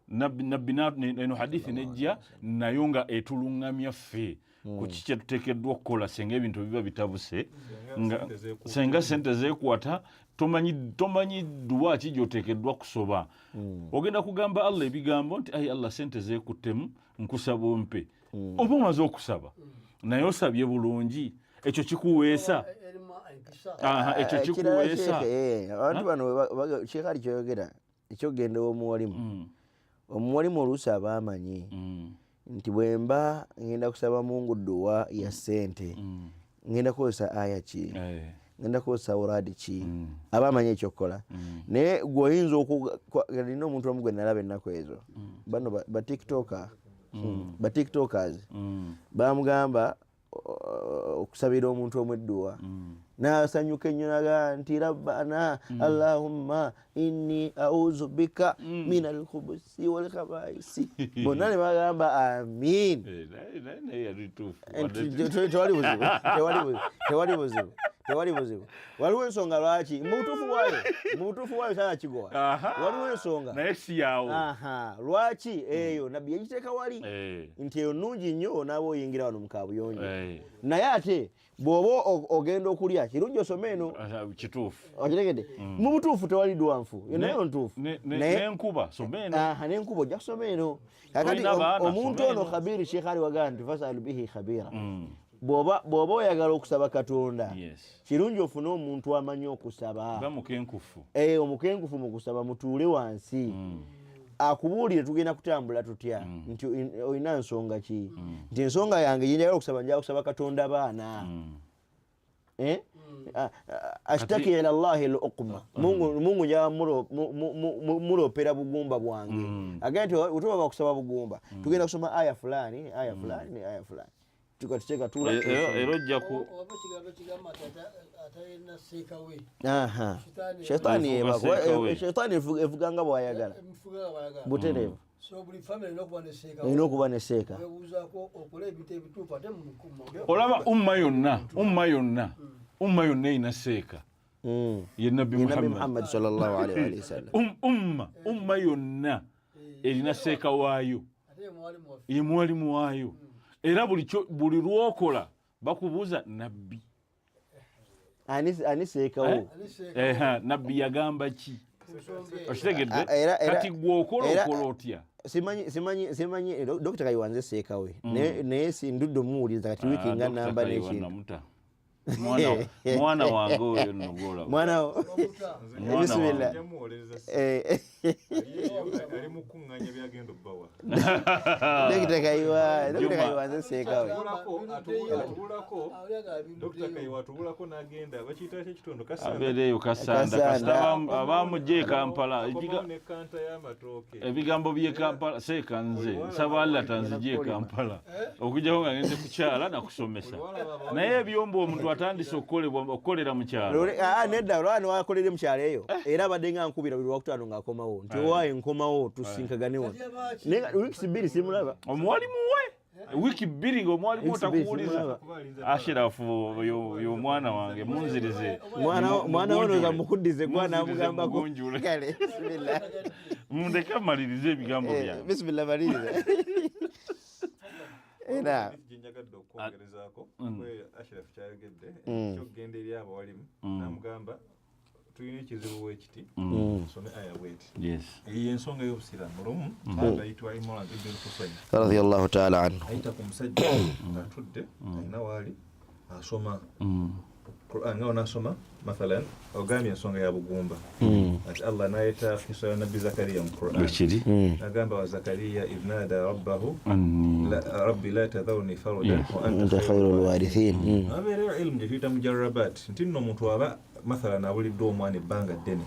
nabbi eno hadithi nejja nayo nga etulungamya ffe ku kiki kyetuteekeddwa okukola senga ebintu biba bitabuse senga sente zeekwata tomanyi dduwa ki gy'oteekeddwa kusoba ogenda kugamba Allah ebigambo nti ayi Allah sente zeekuttemu nkusaba ompe oba omaze okusaba naye osabye bulungi ekyo kikuweesa ekyo kikuweesa abantu bano Sheikh ali kyoyogera ekyogenda omuwalimu oluusi aba amanyi nti bwemba ngenda kusaba Mungu dduwa ya ssente ngenda kukozesa aya ki ngenda kukozesa uradi ki aba amanyi ekyokukola naye gweoyinza nina omuntu omu gwe nalaba ennaku ezo bano batiktokers bamugamba okusabira omuntu omwedduwa nasanyuka ennyo naga nti rabbana allahumma inni auzu bika min alkhubusi walkhabaisi bonna ne bagamba amin tewali buzibu waliwo ensonga lwaki mubutuufu waayo sana kigowa waliwo ensonga naye si yawo lwaki eyo nabbi yagiteeka wali nti eyo nnungi nnyo naaba oyingira wano mukabuyonjo naye ate bw'oba ogenda okulya kirungi osome eno kituufu okitegedde mu butuufu tewali dduwa nfu nayo ntuufu n'enkuba some eno n'enkuba ojja kusoma eno kakati omuntu ono khabiri Sheikh Ali wagaa nti fasalu bihi khabira bw'oba oyagala okusaba Katonda kirungi ofune omuntu amanyi okusaba omukenkufu mu kusaba mutuule wansi akubuulire tugenda kutambula tutya nti olina nsonga ki nti ensonga yange yenjagala okusaba njagala kusaba Katonda baana ashtaki ila Allahi al-uqma Mungu njagala mulopera bugumba bwange agenda nti otuba kusaba bugumba tugenda kusoma aya fulani tukateka tula ero ojja ku shetani evuganga bwayagala butereevu olina okuba ne seeka olaba umma yonna erina seeka ye nabbi Muhammad sallallahu alaihi wasallam umma yonna erina seeka waayo ye mwalimu waayo era buli lwokola bakubuuza nabbi ani seekawo nabbi yagamba ki okitegedde kati gwokola okola otya simanyi Dr. Kayiwanze seekawe naye sindudde muwuliriza kati wiiki nga namba n'ekintu mwana wange oyo nogola mwana bismillah ali mukunganya byagenda bbawa Dr. Kayiwanze seekawe Dr. Kayiwa tubulako n'agenda bakiyita ekitondo abeereyo kasanda abamugye Kampala kanta y'amatooke ebigambo by'e Kampala seeka nze nsaba Allah tanzigye Kampala okujjaho nga ngenze kukyala nakusomesa naye ebyombo omuntu atandise okukolera mu kyalo nedda olwani wakolere mu kyalo eyo era abadde nga nkubira buli lwakutaano ng'akomawo nti owaaye nkomawo tusinkagane wano wiiki bbiri simulaba omuwalimu we wiiki bbiri ng'omuwalimu otakuwuliza Ashirafu y'omwana wange munzirize mwana wonoza mukuddize gwanamugambako kale bismillah mundeke malirize ebigambo byange bismillah malirize era jinjagadde okwongerezaako Ashirafu kyayogedde kyokgenda eri abawalimu namugamba tulina ekizibu wekiti some aya bweti eyo ensonga y'obusiraamu lumu ayitibwa Imran ibn Husayn radiyallahu ta'ala anhu ayita ku musajja atudde alina waali asoma Qur'an nga onasoma mathalan ogambye ensonga ya bugumba ati Allah nayeta kisa ya Nabii Zakariya mu Qur'an agamba wa Zakariya idh nada rabbahu rabbi la tadhurni fardan wa anta khayrul warithin abere ilmu jita mujarrabat ntinno omuntu aba mathala nabulidde omwana ebbanga ddene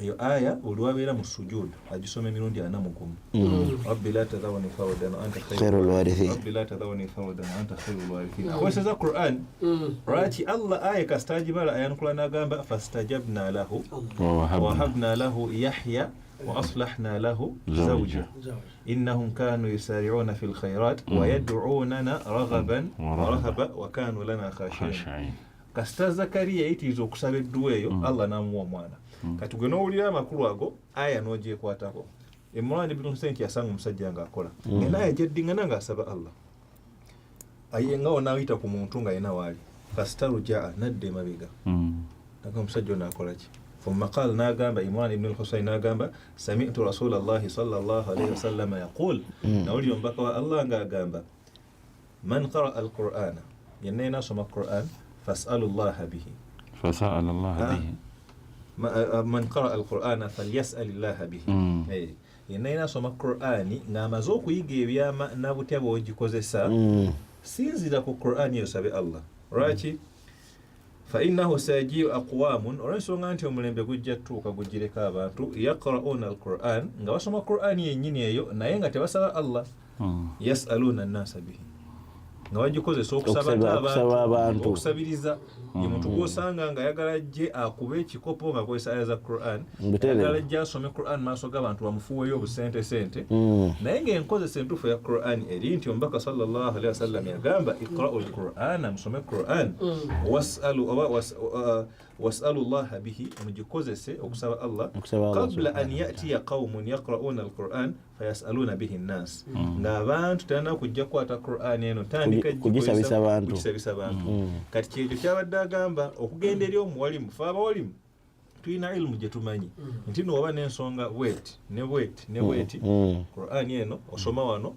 eyo aya oliwabeera mu sujud agisoma emirundi 40 rabbi la tadhawni fardan anta khairul warithin rabbi la tadhawni fardan anta khairul warithin akweseza Qur'an rati Allah aya kastajibala ayanukula nagamba fastajabna lahu wa wahabna lahu Yahya wa aslahna lahu zawja innahum kanu yusari'una fil khairat wa yad'unana raghaban wa rahaba wa kanu lana khashi'in kasita Zakariya yayitiriza okusaba edduwa eyo Allah namuwa omwana kati gwe n'owulira amakulu ago aya n'ogyekwatako Imran ibn Hussein yasanga omusajja ng'akola era aya gyeddingana ng'asaba Allah ayengawo n'ayita ku muntu nga yena waali kasita rujaa nadde mabega naga omusajja ono akola ki ثم قال ناغامبا إمران ابن الحسين ناغامبا سمعت رسول الله صلى الله عليه وسلم يقول نقول يوم بقى الله ناغامبا من قرأ القرآن ينينا سمع القرآن فاسأل الله به فسأل الله به من قرأ القرآن فليسأل الله به ينينا سمع القرآن نامزو كويجي بياما نابوتيا بوجيكوزيسا sinzira ku Qur'an yosabe Allah raki fa innahu saji'u aqwamun oransonga nti omulembe gujja tuuka gujireka abantu yaqra'una al-Qur'an nga basoma Qur'an yennyini eyo naye nga tebasaba Allah yas'aluna an-nasa bihi nga bagikozesa okusaba abantu okusabiriza ye muntu gwosanga nga ayagala jje akube ekikopo nga akozesa aya za Qur'an ayagala jje asome Qur'an maaso g'abantu bamufuweyo obusente naye ng'enkozesa entuufu ya Qur'an eri nti omubaka sallallahu alaihi wasallam yagamba iqra'u al-Qur'ana musome Qur'an was'alu Allah bihi mugikozese okusaba Allah qabla an ya'tiya qaumun yaqra'una al-Qur'an fayas'aluna bihi an-nas ng'abantu tana kujja kwata Qur'an eno tandika kugisabisa abantu kati kyekyo kyabadde agamba okugenda eri omuwalimu fe abawalimu tulina ilmu gye tumanyi nti nooba n'ensonga bweti ne bweti Qur'an eno osoma wano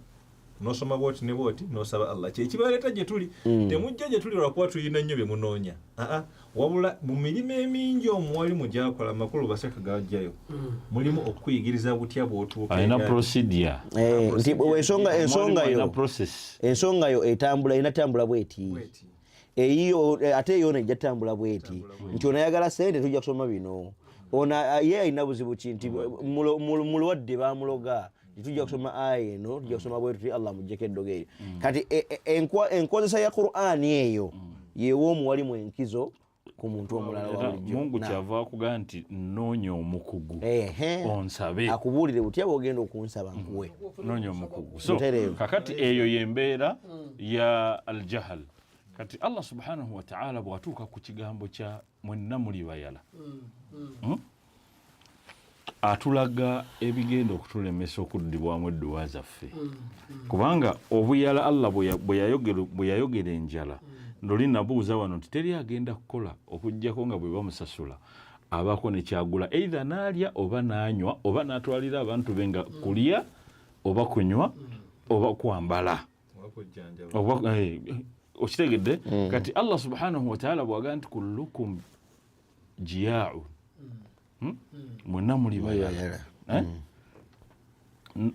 nosoma bwoti ne bwoti nosaba Allah kyekibaleeta gye tuli temujja gye tuli lwakuba tulina nnyo bye munoonya wabula mu mirimu emingi omuwalimu gyakola amakulu baseka gajjayo mulimu okuyigiriza butya bw'otuuka alina procedure nti ensonga yo etambula inatambula bweti eyo ate yo nejja tambula bweti nti onayagala sente tujja kusoma bino ona ye alina buzibu ki nti mulwadde bamuloga tujja kusoma aya eno tujja kusoma bwetu Allah mujjeko eddogo eyo kati enkozesa ya Qur'an eyo yewo omuwalimu enkizo ku muntu omulala wa bulijjo Mungu kyava akugamba nti noonya omukugu onsabe akubuulire butya bw'ogenda okunsaba nkuwe noonya omukugu so kakati eyo yembeera ya aljahal kati Allah subhanahu wa ta'ala bwatuuka ku kigambo kya mwenna muli bayala atulaga ebigenda okutulemesa okuddibwamu edduwa zaffe kubanga obuyala Allah bwe yayogera enjala ndoli nabuuza wano nti teri agenda kukola okujjako nga bwe bamusasula abaako ne kyagula either naalya oba naanywa oba n'atwalira abantu be nga kulya oba kunywa oba kwambala okitegedde kati Allah subhanahu wa ta'ala bw'agamba nti kullukum jiyaa'un mwenna muli bayala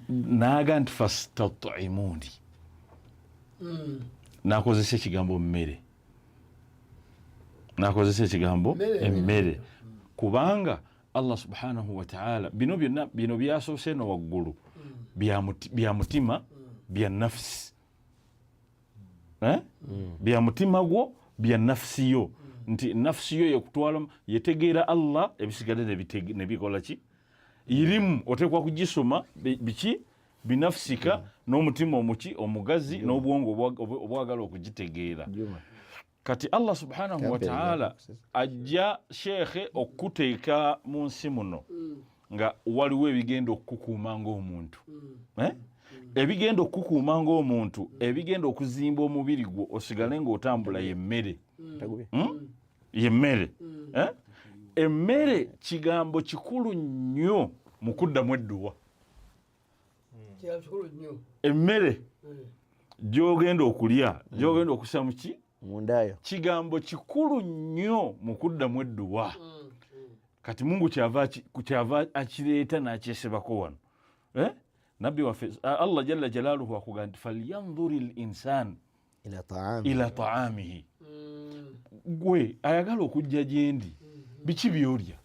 naaga nti fastat'imuni nakozesa ekigambo mmere emmere kubanga Allah subhanahu wa ta'ala bino byonna bino byasoose no waggulu bya mutima bya nafsi bya mutima gwo bya nafsi yo nti nafsi yo yekutwala yetegeera Allah ebisigadde ne bikola ki irimu otekwa kugisoma biki binafsika n'omutima omuki omugazi n'obwongo obwagala okugitegeera kati Allah subhanahu wa ta'ala ajja shekhe okuteeka mu nsi muno nga waliwo ebigenda okukukuuma ng'omuntu ebigenda okukukuuma ng'omuntu ebigenda okuzimba omubiri gwo osigale ng'otambula yemmere yemmere emmere kigambo kikulu nnyo mu kuddamu edduwa emmere gy'ogenda okulya gy'ogenda okussa mu ki mundayo kigambo kikulu nnyo mu kuddamu edduwa kati Mungu kyava akireeta n'akyesebako wano nabbi waffe Allah jalla jalaaluhu akugamba nti falyanzuri l-insan ila ta'amihi gwe ayagala okujja gyendi biki byolya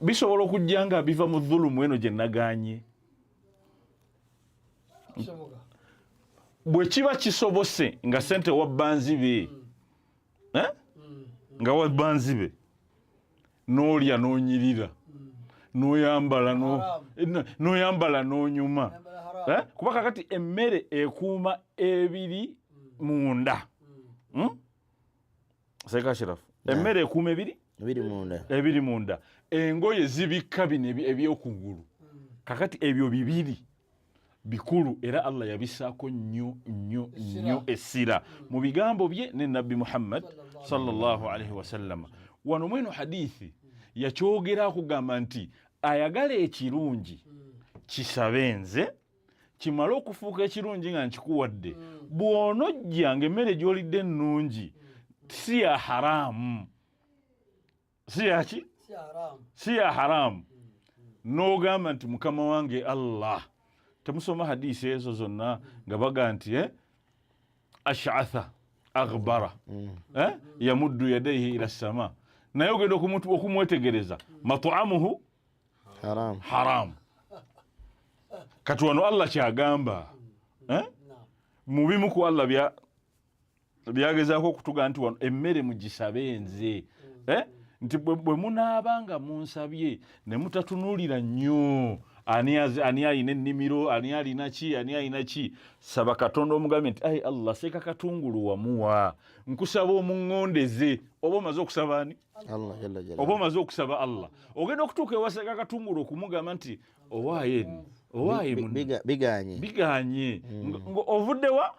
bisobola okujja nga biva mu dhulumu eno gye naganye bwe kiba kisobose nga sente wabba nzibe nga wabba nzibe n'olya n'onyirira n'oyambala n'onyuma kuba kakati emmere ekuuma ebiri munda Sekashirafu emmere ekuuma ebiri munda engoye zibikka bino ebyokungulu kakati ebyo bibiri bikulu era Allah yabisaako nnyo essira mu bigambo bye ne Nabbi Muhammad sallallahu alaihi wasallam. Wano mweno hadithi yakyogera akugamba nti ayagala ekirungi kisabe nze kimale okufuuka ekirungi nga nkikuwadde bw'onojja ng'emmere gy'olidde ennungi si ya haramu si ya haramu n'ogamba nti mukama wange Allah temusoma hadisi ezo zonna nga baga nti ash'atha aghbara yamuddu yadayhi ila sama naye ogenda okumwetegereza mat'amuhu haram kati wano Allah kyagamba mubimu ku Allah byagezaako okutuga nti wano emmere mugisabe nze nti bwe munaabanga munsabye ne mutatunuulira nnyo ani alina ennimiro ani alina ki saba Katonda omugambe nti ayi Allah seeka katungulu wamuwa nkusaba omuŋŋondeze oba omaze okusaba ani oba omaze okusaba Allah ogenda okutuuka ewaseeka katungulu okumugamba nti owaaye biganye ovudde wa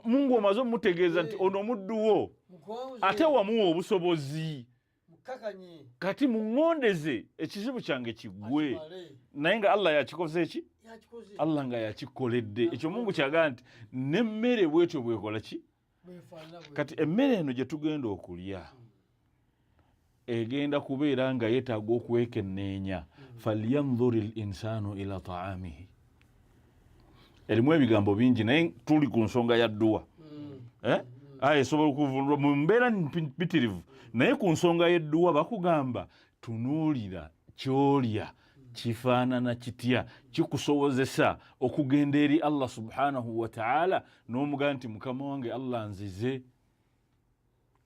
Mungu omaze omutegeeza nti ono mudduwo ate wamuwa obusobozi kati muŋŋondeze ekizibu kyange kiggwe naye nga Allah yakikoze ki Allah nga yakikoledde ekyo Mungu kyagamba nti n'emmere bwetyo bwekola ki kati emmere eno gye tugenda okulya egenda kubeera nga yeetaaga okwekenneenya falyanzuri l-insaanu ila ta'amihi erimu ebigambo bingi naye tuli ku nsonga ya dduwa esobola okuvunulwa mu mbeera mpitirivu naye ku nsonga y'edduwa bakugamba tunuulira kyolya kifaanana kitya kikusobozesa okugenda eri Allah subhanahu wa ta'ala n'omugamba nti mukama wange Allah nzize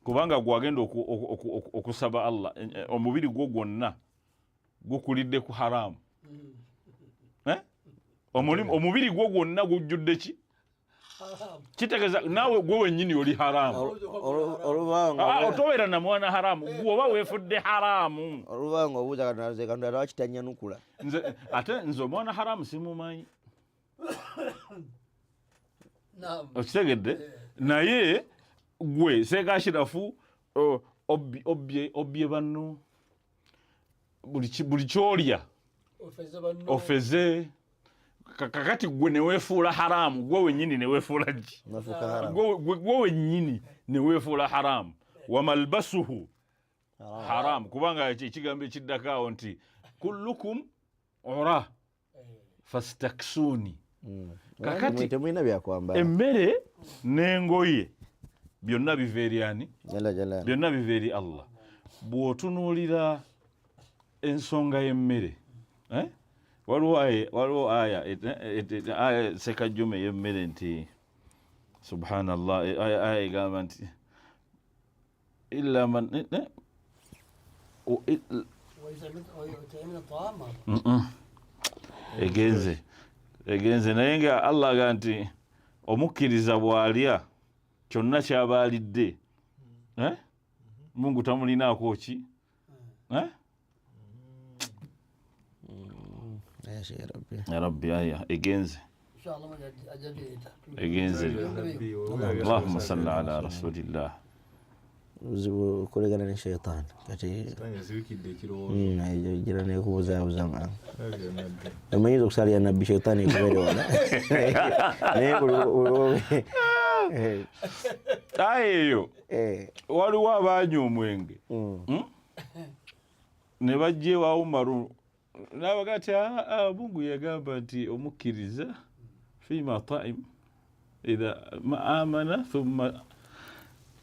kubanga gwagenda okusaba Allah omubiri gwo gwonna gukulidde ku haramu omubiri gwo gwonna gujjudde ki kitegeeza naawe gwe wennyini oli haramu otobeera na mwana haramu gwe oba weefudde haramu olubanga obuuza katonda lwaki tannyanukula ate nze omwana haramu simumanyi okitegedde naye gwe Sekashirafu obbye banno buli kyolya ofeze kakati gwe neweefuula haramu gwe wennyini neweefuula ki gwe wennyini neweefuula haramu wamalbasuhu haramu kubanga ekigambo ekiddakaawo nti kullukum ura fastaksuni kakati temulina byakwambala emmere n'engoye byonna biva eri ani byonna biva eri Allah bw'otunuulira ensonga y'emmere waliwo aya sekajjume y'emmere nti subhanallah aya egamba nti illa man egenze naye nga Allah aga nti omukkiriza bw'alya kyonna ky'aba alidde Mungu tamulinaako ki ya rabbi aya egenze Allahumma salli ala rasulillah uzibu okulegana ne shaytan kati gira nekubuzaabuza nga amanyiza okusalira nabbi shaytan ekubere wala naye eyo waliwo abaanywa omwenge ne bajja ewa Umaru n'abaga nti Mungu yagamba nti omukkiriza fima ta'im idha amana thumma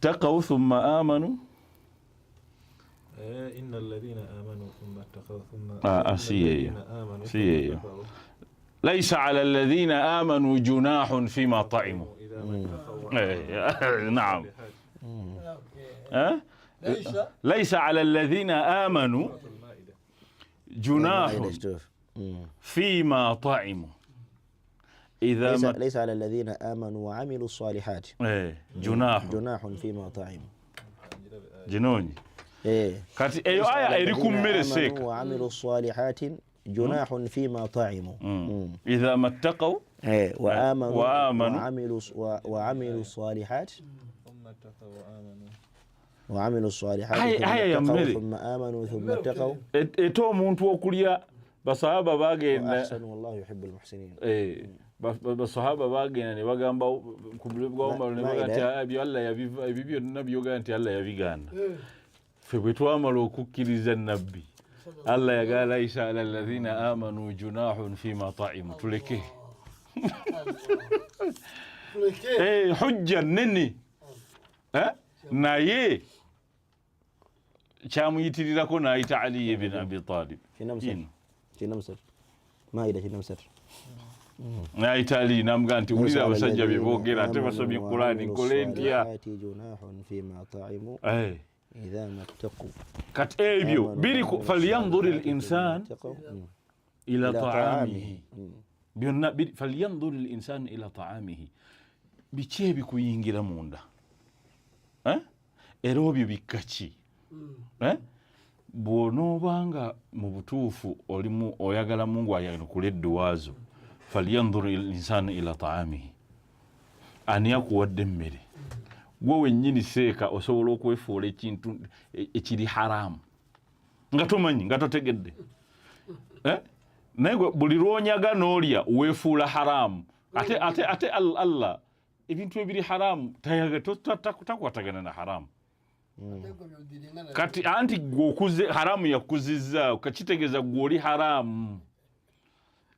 اتقوا ثم آمنوا إن الذين آمنوا ثم اتقوا ثم سيئة ليس على الذين آمنوا جناح فيما طعموا. نعم. ليس على الذين آمنوا جناح فيما طعموا إذا ليس على الذين آمنوا وعملوا الصالحات جناح فيما طعموا جنوني kati eyo aya eri ku mmere seeka وعملوا الصالحات جناح فيما طعموا إذا ما اتقوا وعملوا الصالحات وعملوا الصالحات ثم آمنوا ثم اتقوا eto omuntu okulya basahaba bagenda أحسن والله يحب المحسنين basahaba bagenda ne bagamba ku bwa Umar ne bagamba nti Allah yabiva byonna byogera nti Allah yabiganda fe bwe twamala okukkiriza nabbi Allah yagala laisa ala alladhina amanu junahun fima ta'imu tuleke hujja nene naye kyamuyitirirako n'ayita Ali ibn Abi Talib n'ayita Ali n'amugaa nti wulira abasajja bye boogera ate basomye Qur'ani nkole ntya kati ebyo biri falyanzur al-insan ila ta'amihi byonna falyanzur al-insan ila ta'amihi biki ebikuyingira munda era obyo bikaki bw'onoobanga mu butuufu olimu oyagala Mungu ayanukule eddowaazo falyanzur al-insan ila ta'amihi ani akuwadde emmere gwe wennyini seeka osobola okwefuula ekintu ekiri haramu nga tomanyi nga totegedde naye buli lwonyaga n'olya weefuula haramu ate Allah ebintu ebiri haramu takwatagana na haramu kati anti gwokuze haramu yakuzizza kakitegeeza gwoli haramu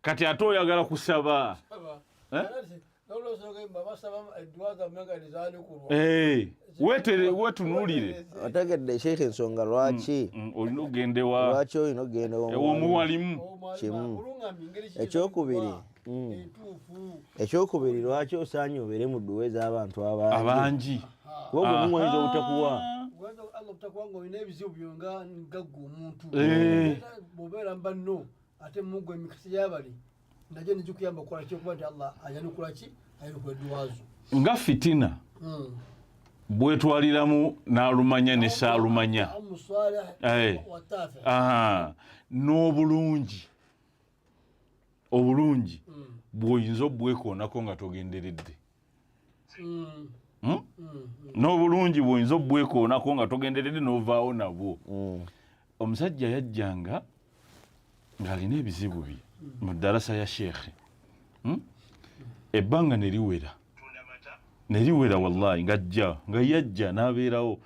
kati ate oyagala kusaba wetunuulire otegedde Sheikh ensonga lwaki olina ogendewa omuwalimu kimu ekyokubiri lwaki osaanye obeere mu dduwe z'abantu abangi wowe mumwezi obutakuwa olina ebizibu byonga ngagga omuntu bobeera mbanno ate mugwe emikisa gyabali naje nijukuyamba okukola kyokuba nti Allah ayanukula ki ayanukula eddwaazo nga fitina bwetwaliramu n'alumanya ne saalumanya n'obulungi bw'oyinza obwekoonako nga togenderedde n'obulungi bw'oyinza obwekoonako nga togenderedde n'ovaawo nabwo omusajja yajjanga ng'alina ebizibu bye mu ddarasa ya sheekhe ebbanga neriwera wallahi nga yajja n'abeerawo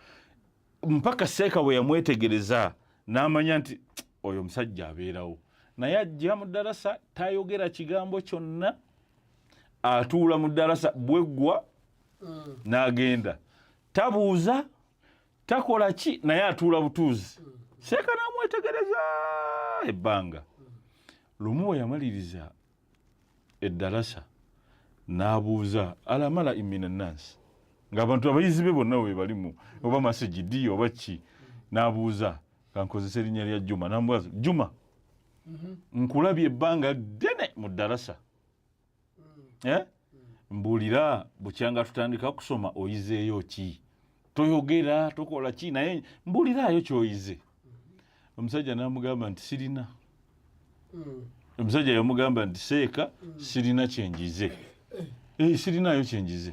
mpaka seeka bwe yamwetegereza n'amanya nti oyo omusajja abeerawo naye ajja mu ddarasa tayogera kigambo kyonna atuula mu ddarasa bweggwa n'agenda tabuuza takola ki naye atuula butuuzi seeka n'amwetegereza ebbanga lumu we yamaliriza eddalasa n'abuuza alamala imina nnansi ng'abantu abayizi be bonna we balimu oba masejidi oba ki n'abuuza kankozesa erinnya lya Juma n'amubuuza Juma nkulabye ebbanga ddene mu ddalasa mbuulira bukyanga tutandika kusoma oyizeeyo ki toyogera tokola ki naye mbuuliraayo ky'oyize omusajja n'amugamba nti sirina omusajja yamugamba nti seeka sirina kyenjize sirinaayo kyenjize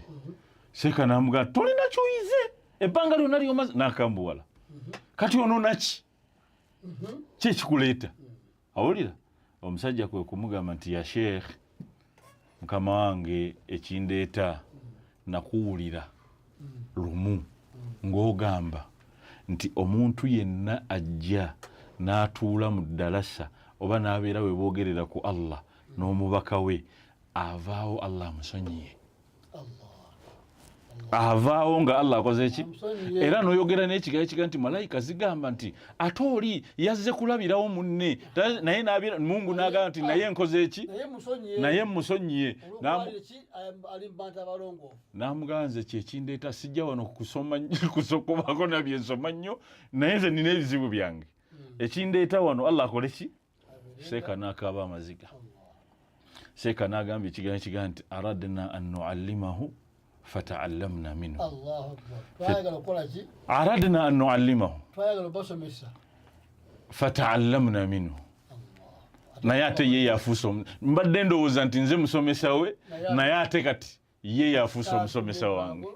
seeka n'amugamba tolina kyoyize ebbanga lyonna lyomaze n'akambuwala kati ononaki ki ekikuleeta awulira omusajja kwe kumugamba nti ya sheekh mukama wange ekindeeta nakuwulira lumu ng'ogamba nti omuntu yenna ajja n'atuula mu ddalasa oba n'abeera we boogerera ku Allah n'omubaka we avaawo Allah amusonyiye avaawo nga Allah akoze ki era n'oyogera n'ekigambo kiga nti malayika zigamba nti ate oli yazze kulabirawo munne naye Mungu n'agamba nti naye nkoze eki naye musonyiye n'amuganze kyekindeeta sijja wano kusokobako nabye nsoma nnyo naye nze nina ebizibu byange ekindeeta wano Allah akole ki seeka n'akaaba amaziga seeka n'agamba ekigambo kiga nti aradna an nuallimahu فتعلمنا منه الله أكبر فايقلوا كل أردنا أن نعلمه فايقلوا بسمسة فتعلمنا منه naye ate ye yafuusa mbadde ndowooza nti nze musomesa we naye ate kati ye yafuusa omusomesa wange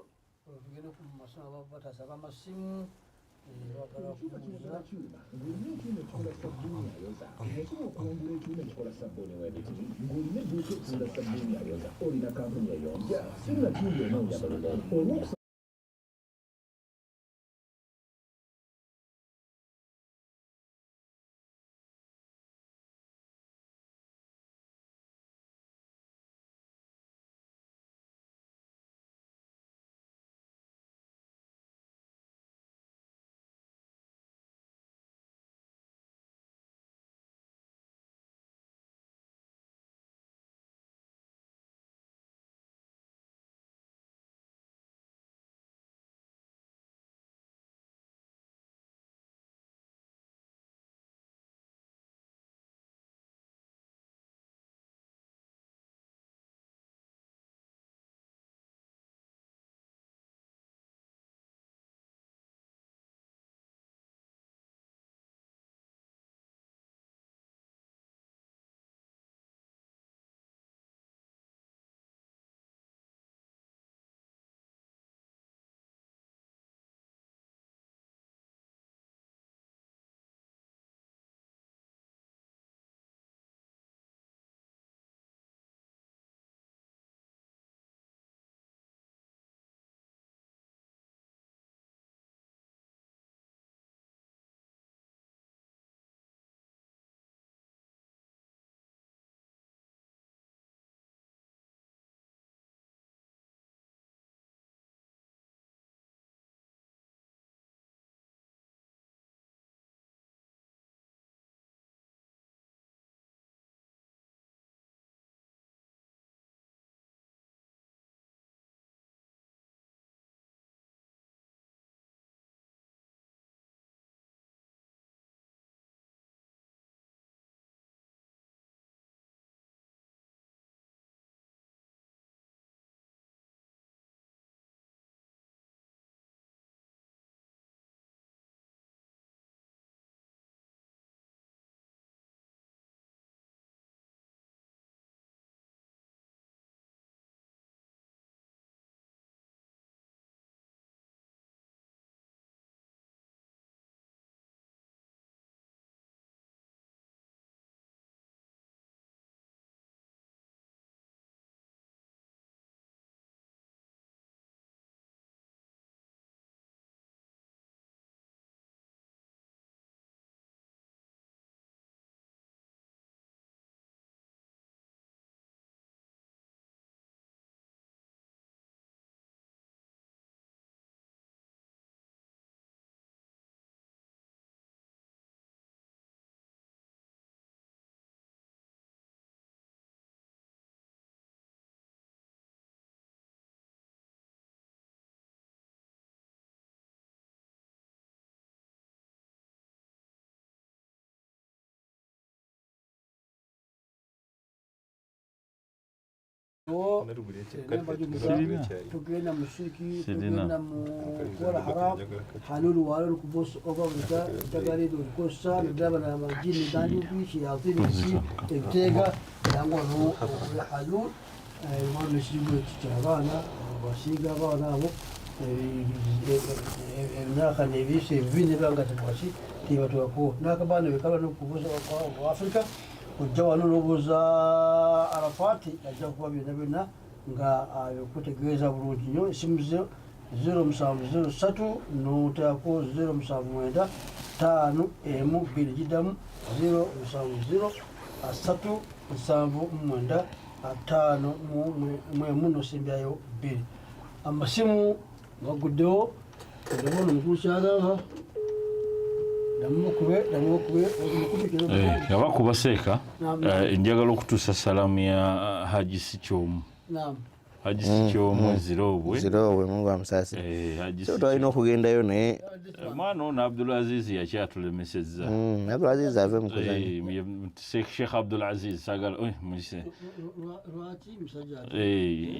tugenda musiki tugenda mukola haram halulu walulu kubos obavuga tagarido kosa ndaba na majini dani bishi ya tibisi ebitega yango no halul mwana shibu tsabana basiga bana abo naka nebisi vini banga twashi tibato ko naka bana bekala no kuboza kwa Afrika kujawano nobuza Arafati ajja kuba byonna nga yokutegeeza bulungi nnyo esimu 0703 n'oteako 079 5 giddamu 070 3 7 5 mwenda 5 mwemu n'osimbyayo 2 amasimu baguddewo ndabona omukulu kyagamba damukube yabakuba seeka njagala okutuusa salaamu ya haji sikyomu haji sikyomu ziroobwe mungu amusaasi so twalina okugendayo naye omwana ono Abdulaziz yakyatulemesezza Abdulaziz ave mukuzanyo Sheikh Abdulaziz sagala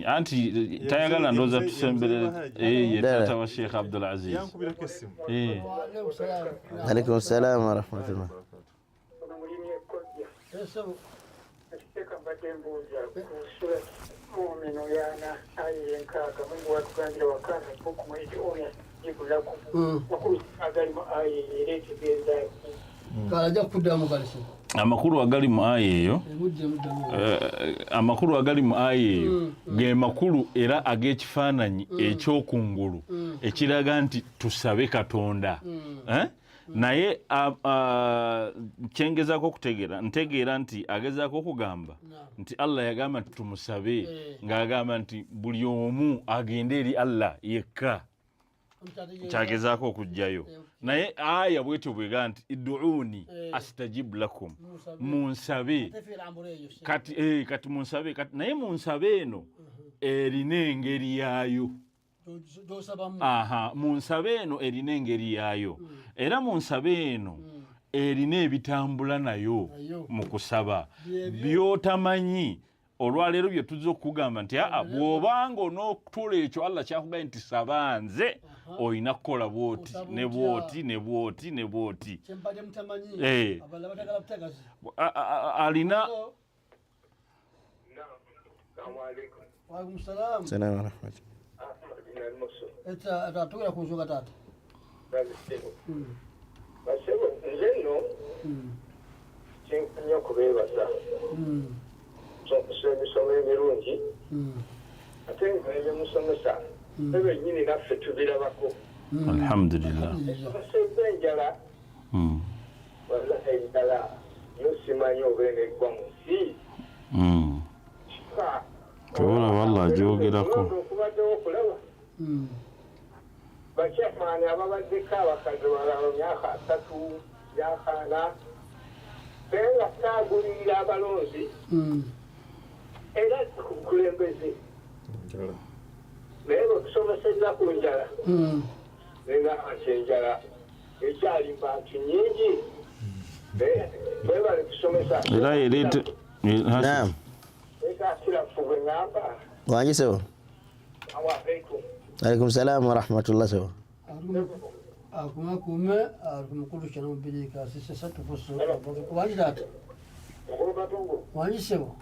anti tayagala ndooza tusemberere ye taata wa Sheikh Abdulaziz alaikum salaam wa rahmatullah muumino yana ayenkaaga Mungu watuganjira wakana buku mwezi oya jibulaku makulu agali mu aye yerete genda kalaja kuddamu kalisi amakulu agali mu aye eyo amakulu agali mu aye eyo ge makulu era ag'ekifaananyi ekyokungulu ekiraga nti tusabe Katonda naye kyengezako okutegeera ntegeera nti agezaako okugamba nti Allah yagamba nti tumusabe ng'agamba nti buli omu agende eri Allah yekka kyagezaako okujjayo naye aya bwetyo bwega nti idduuni astajib lakum munsabe kati munsabe naye munsabe eno erina engeri yaayo munsabe eno erina engeri yaayo era munsabe eno erina ebitambula nayo mu kusaba by'otamanyi olwaleero bye tuzza okugamba nti bw'obanga onootuula ekyo Allah kyakugambye nti saba nze olina kukola bwoti ne bwoti ne bwoti ne bwoti alina salaam wa rahmatullah atatugera ku nsonga taata basebo nze nno kyenkunya okubeebaza emisomo emirungi ate nga ebyemusomesa ebennyini naffe tubirabako alhamdulillah basebwa enjala wala enjala yosimanyi obeera eggwa mu nsi tobola Allah agyogerako okubaddewo okulaba bakyamaani ababaddeko abakazi balala myaka 3 myaka 4 naye nga taagulirira abalonzi era kulembeze naye bwetusomeseza ku njala nengamba nti enjala ekyali bantu nyingi naye bwebale tusomesa era yereete ekasirafu bwe ngamba wanyisewo alaikum salaam wa rahmatullah sewo akumakume akumukulu kyana mubirika sise satukuso wanjidata wanjisewo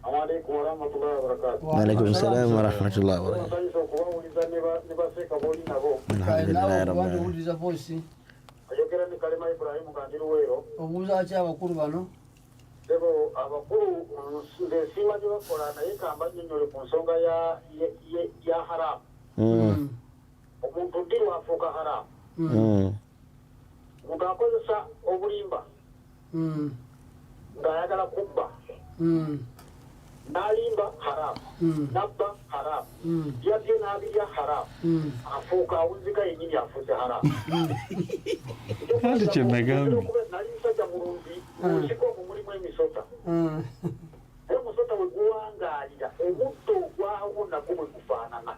Assalamualaikum warahmatullahi wabarakatuh. Waalaikum salaam wa rahmatullahi wa barakatuh. Saizo kuwauliza nibaseka boli nabo. Alhamdulillah rabbil alamin. uliza voice Ayogera ni kalima Ibrahim Kandiruwero. obuuza ki abakulu bano Debo abakulu ndesima gye bakola naye kamba nnyonnyole ku nsonga ya haramu. Omuntu ddi lwafuuka haramu. Omuntu akozesa obulimba ng'ayagala kubba. Nalimba haramu, nabba haramu, yabye n'abirya haramu, afuuka awunzika yennyini afuuse haramu. Kandi kyemegambye nali musajja mulungi munsiko omwo mulimu emisota. Naye omusota bwe guwangaalira omutto ogwawo nagwo bwe gufaanana.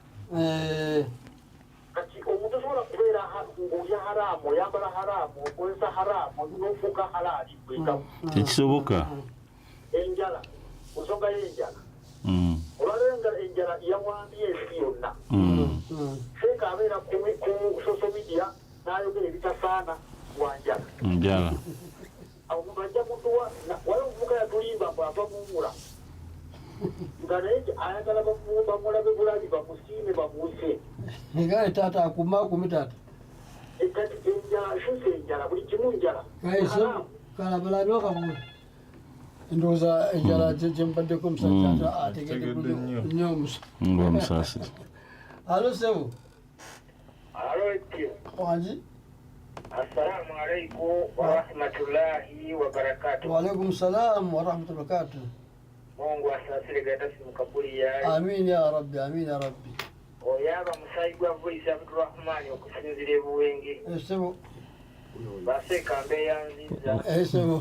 Kati omuntu osobola kubeera ng'olya haramu, oyambala haramu, okozesa haramu, n'ofuuka halaali bwekamu. tekisoboka Enjala nsonga y'enjala olwaleero enjala yawambye ensi yonna seeka abeera ku social media n'ayogera ebitasaana wanjala njala omuntu ajja mutuwa wali omuvuga yatulimba mbu ava muwula nga naye ayagala bamulabe bulabi bamusiime bamuuse egale taata akumakumi taata kati enjala asuuse enjala buli kimu njala kalabalabiwakabuula ndowooza enjala gyembaddeko omusajja ategedde nnyo omusa nga musaasi alo sebo aloti wangi assalamu alaikum warahmatullahi wabarakatuh waalaikum salaam warahmatullahi wabarakatuh Mungu asasire gatasi mukabuli yayi amin ya rabbi amin ya rabbi oyaba musayi gwa voice Abdurrahman okusinzira ebuwenge Esebo. baseeka mbeeyanziza Esebo.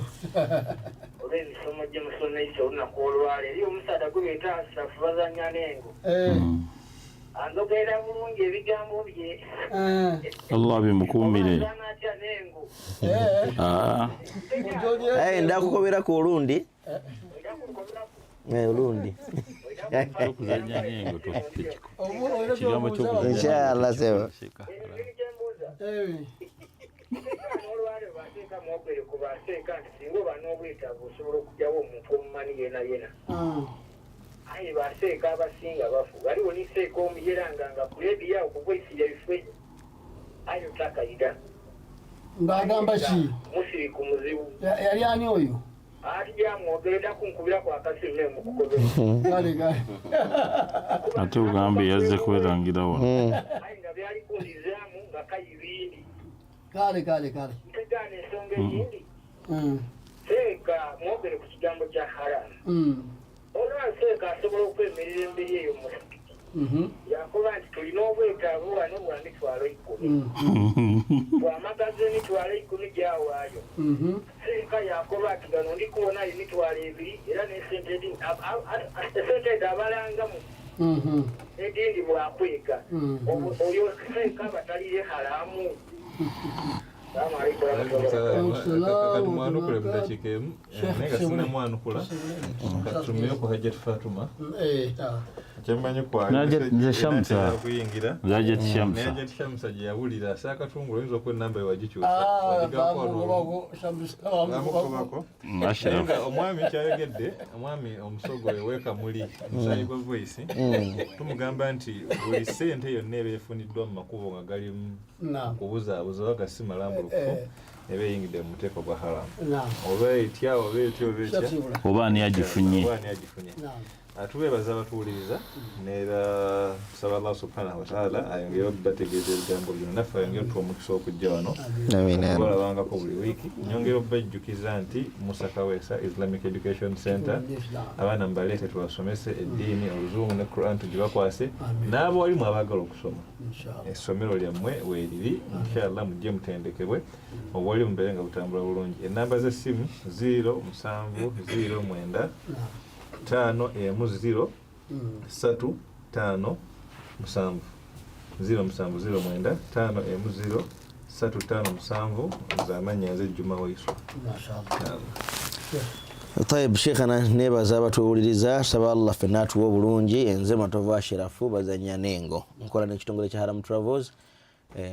olw'emisomo gye musomesa olunaku olwaleero eri omusaada gwe beeta Asrafu bazannya n'engo andogerera bulungi ebigambo bye Allah bimukuumire. atya n'engo ndakukoberaku olundi olundi Okuzannya n'engo tokiko. Kigambo inshallah sebo n'olwaleero bateeka mwogere ku baseeka nti singa oba n'obwetaavu osobola okugyawo omuntu omumanyi yena yena aye baseeka abasinga bafu waliwo niseeka omuyeranganga kuleediyawo kuvoisira ebifo aye otakayida ng'agamba ki musiriku muzibu yali ani oyo ati gyamwogerera kunkubiraku akasimu nemukukobera kale kale Ate ugambe yazze kwerangira wa. aye nga byali kundizaamu nga kayibindi kale ntegaana ensonga eyindi seeka mwogere ku kigambo kya haramu olwa seeka asobola okwemerera emberi eyo musikiti yakoba nti tulina obwetaavu wano bwa mitwalo 10 bwamagaza emitwalo 10 gyawaayo seeka yakoba ati gano ndikuwona emitwalo 2 era nesente esente abalangamu edindi bwakwega oyo seeka batalire haramu mwanukule mudakiika emu naye nga sina mwanukula katumiyo ku Hajjat Fatuma kyemmanyi Nze Shamsa. kuyingira Hajjat naye Shamsa. Hajjat Shamsa gye yawulira asaakatungula oyinza okuwa enamba yewagikyusa amukubako Ashraf. nga omwami kyayogedde omwami omusogo eweka muli musayi gwa voice tumugamba nti buli ssente yonna eba efuniddwa mu makubo nga galimu kubuzaabuza waga si malambulukufu eba eyingidde mu muteeko gwa haramu oba etya oba etya oba etya Oba ani agifunye. atubeebaza abatuwuliriza neera tusaba Allah subhanahu wataala ayongere bategeeza ebigambo bino naffe ayongere tuwa omukisa okujja wano olabangako buli wiiki nyongera obajjukiza nti Musa Kaweesa Islamic Education Center abaana mbaleete tubasomese eddiini oluzungu ne Quran tugibakwase n'abawalimu abaagala okusoma essomero lyammwe weeriri inshallah mujje mutendekebwe obwali mubeere nga butambula bulungi ennamba z'essimu 07009 5 0 3 5 07009 5 3 5 zamanya nze Juma Waiso. طيب شيخنا nebaza abatuwuliriza saba Allah fenna tuwa bulungi enze Matovu Ashrafu bazanya n'engo nkola n'ekitongole kya Haram Travels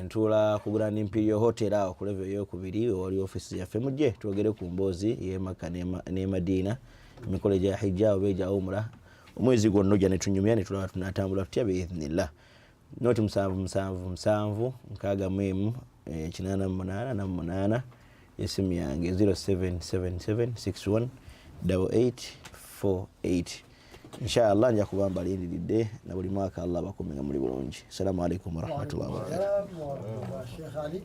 ntula ku Grand Imperial Hotel awo ku level ey'okubiri wali office yaffe mujje twogere ku mboozi ye Makka ne Madina emikolo gya hijja oba egya umra omwezi gwonna ojja ne tunyumya ne tulaba tunatambula tutya biidhnillah noti 777 888 esimu yange 0777618848 inshallah nja kuba mbalindiridde na buli mwaka Allah bakumenga muli bulungi. Assalamu alaikum warahmatullahi wabarakatuh.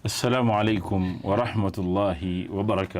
Assalamu alaikum warahmatullahi wabarakatuh.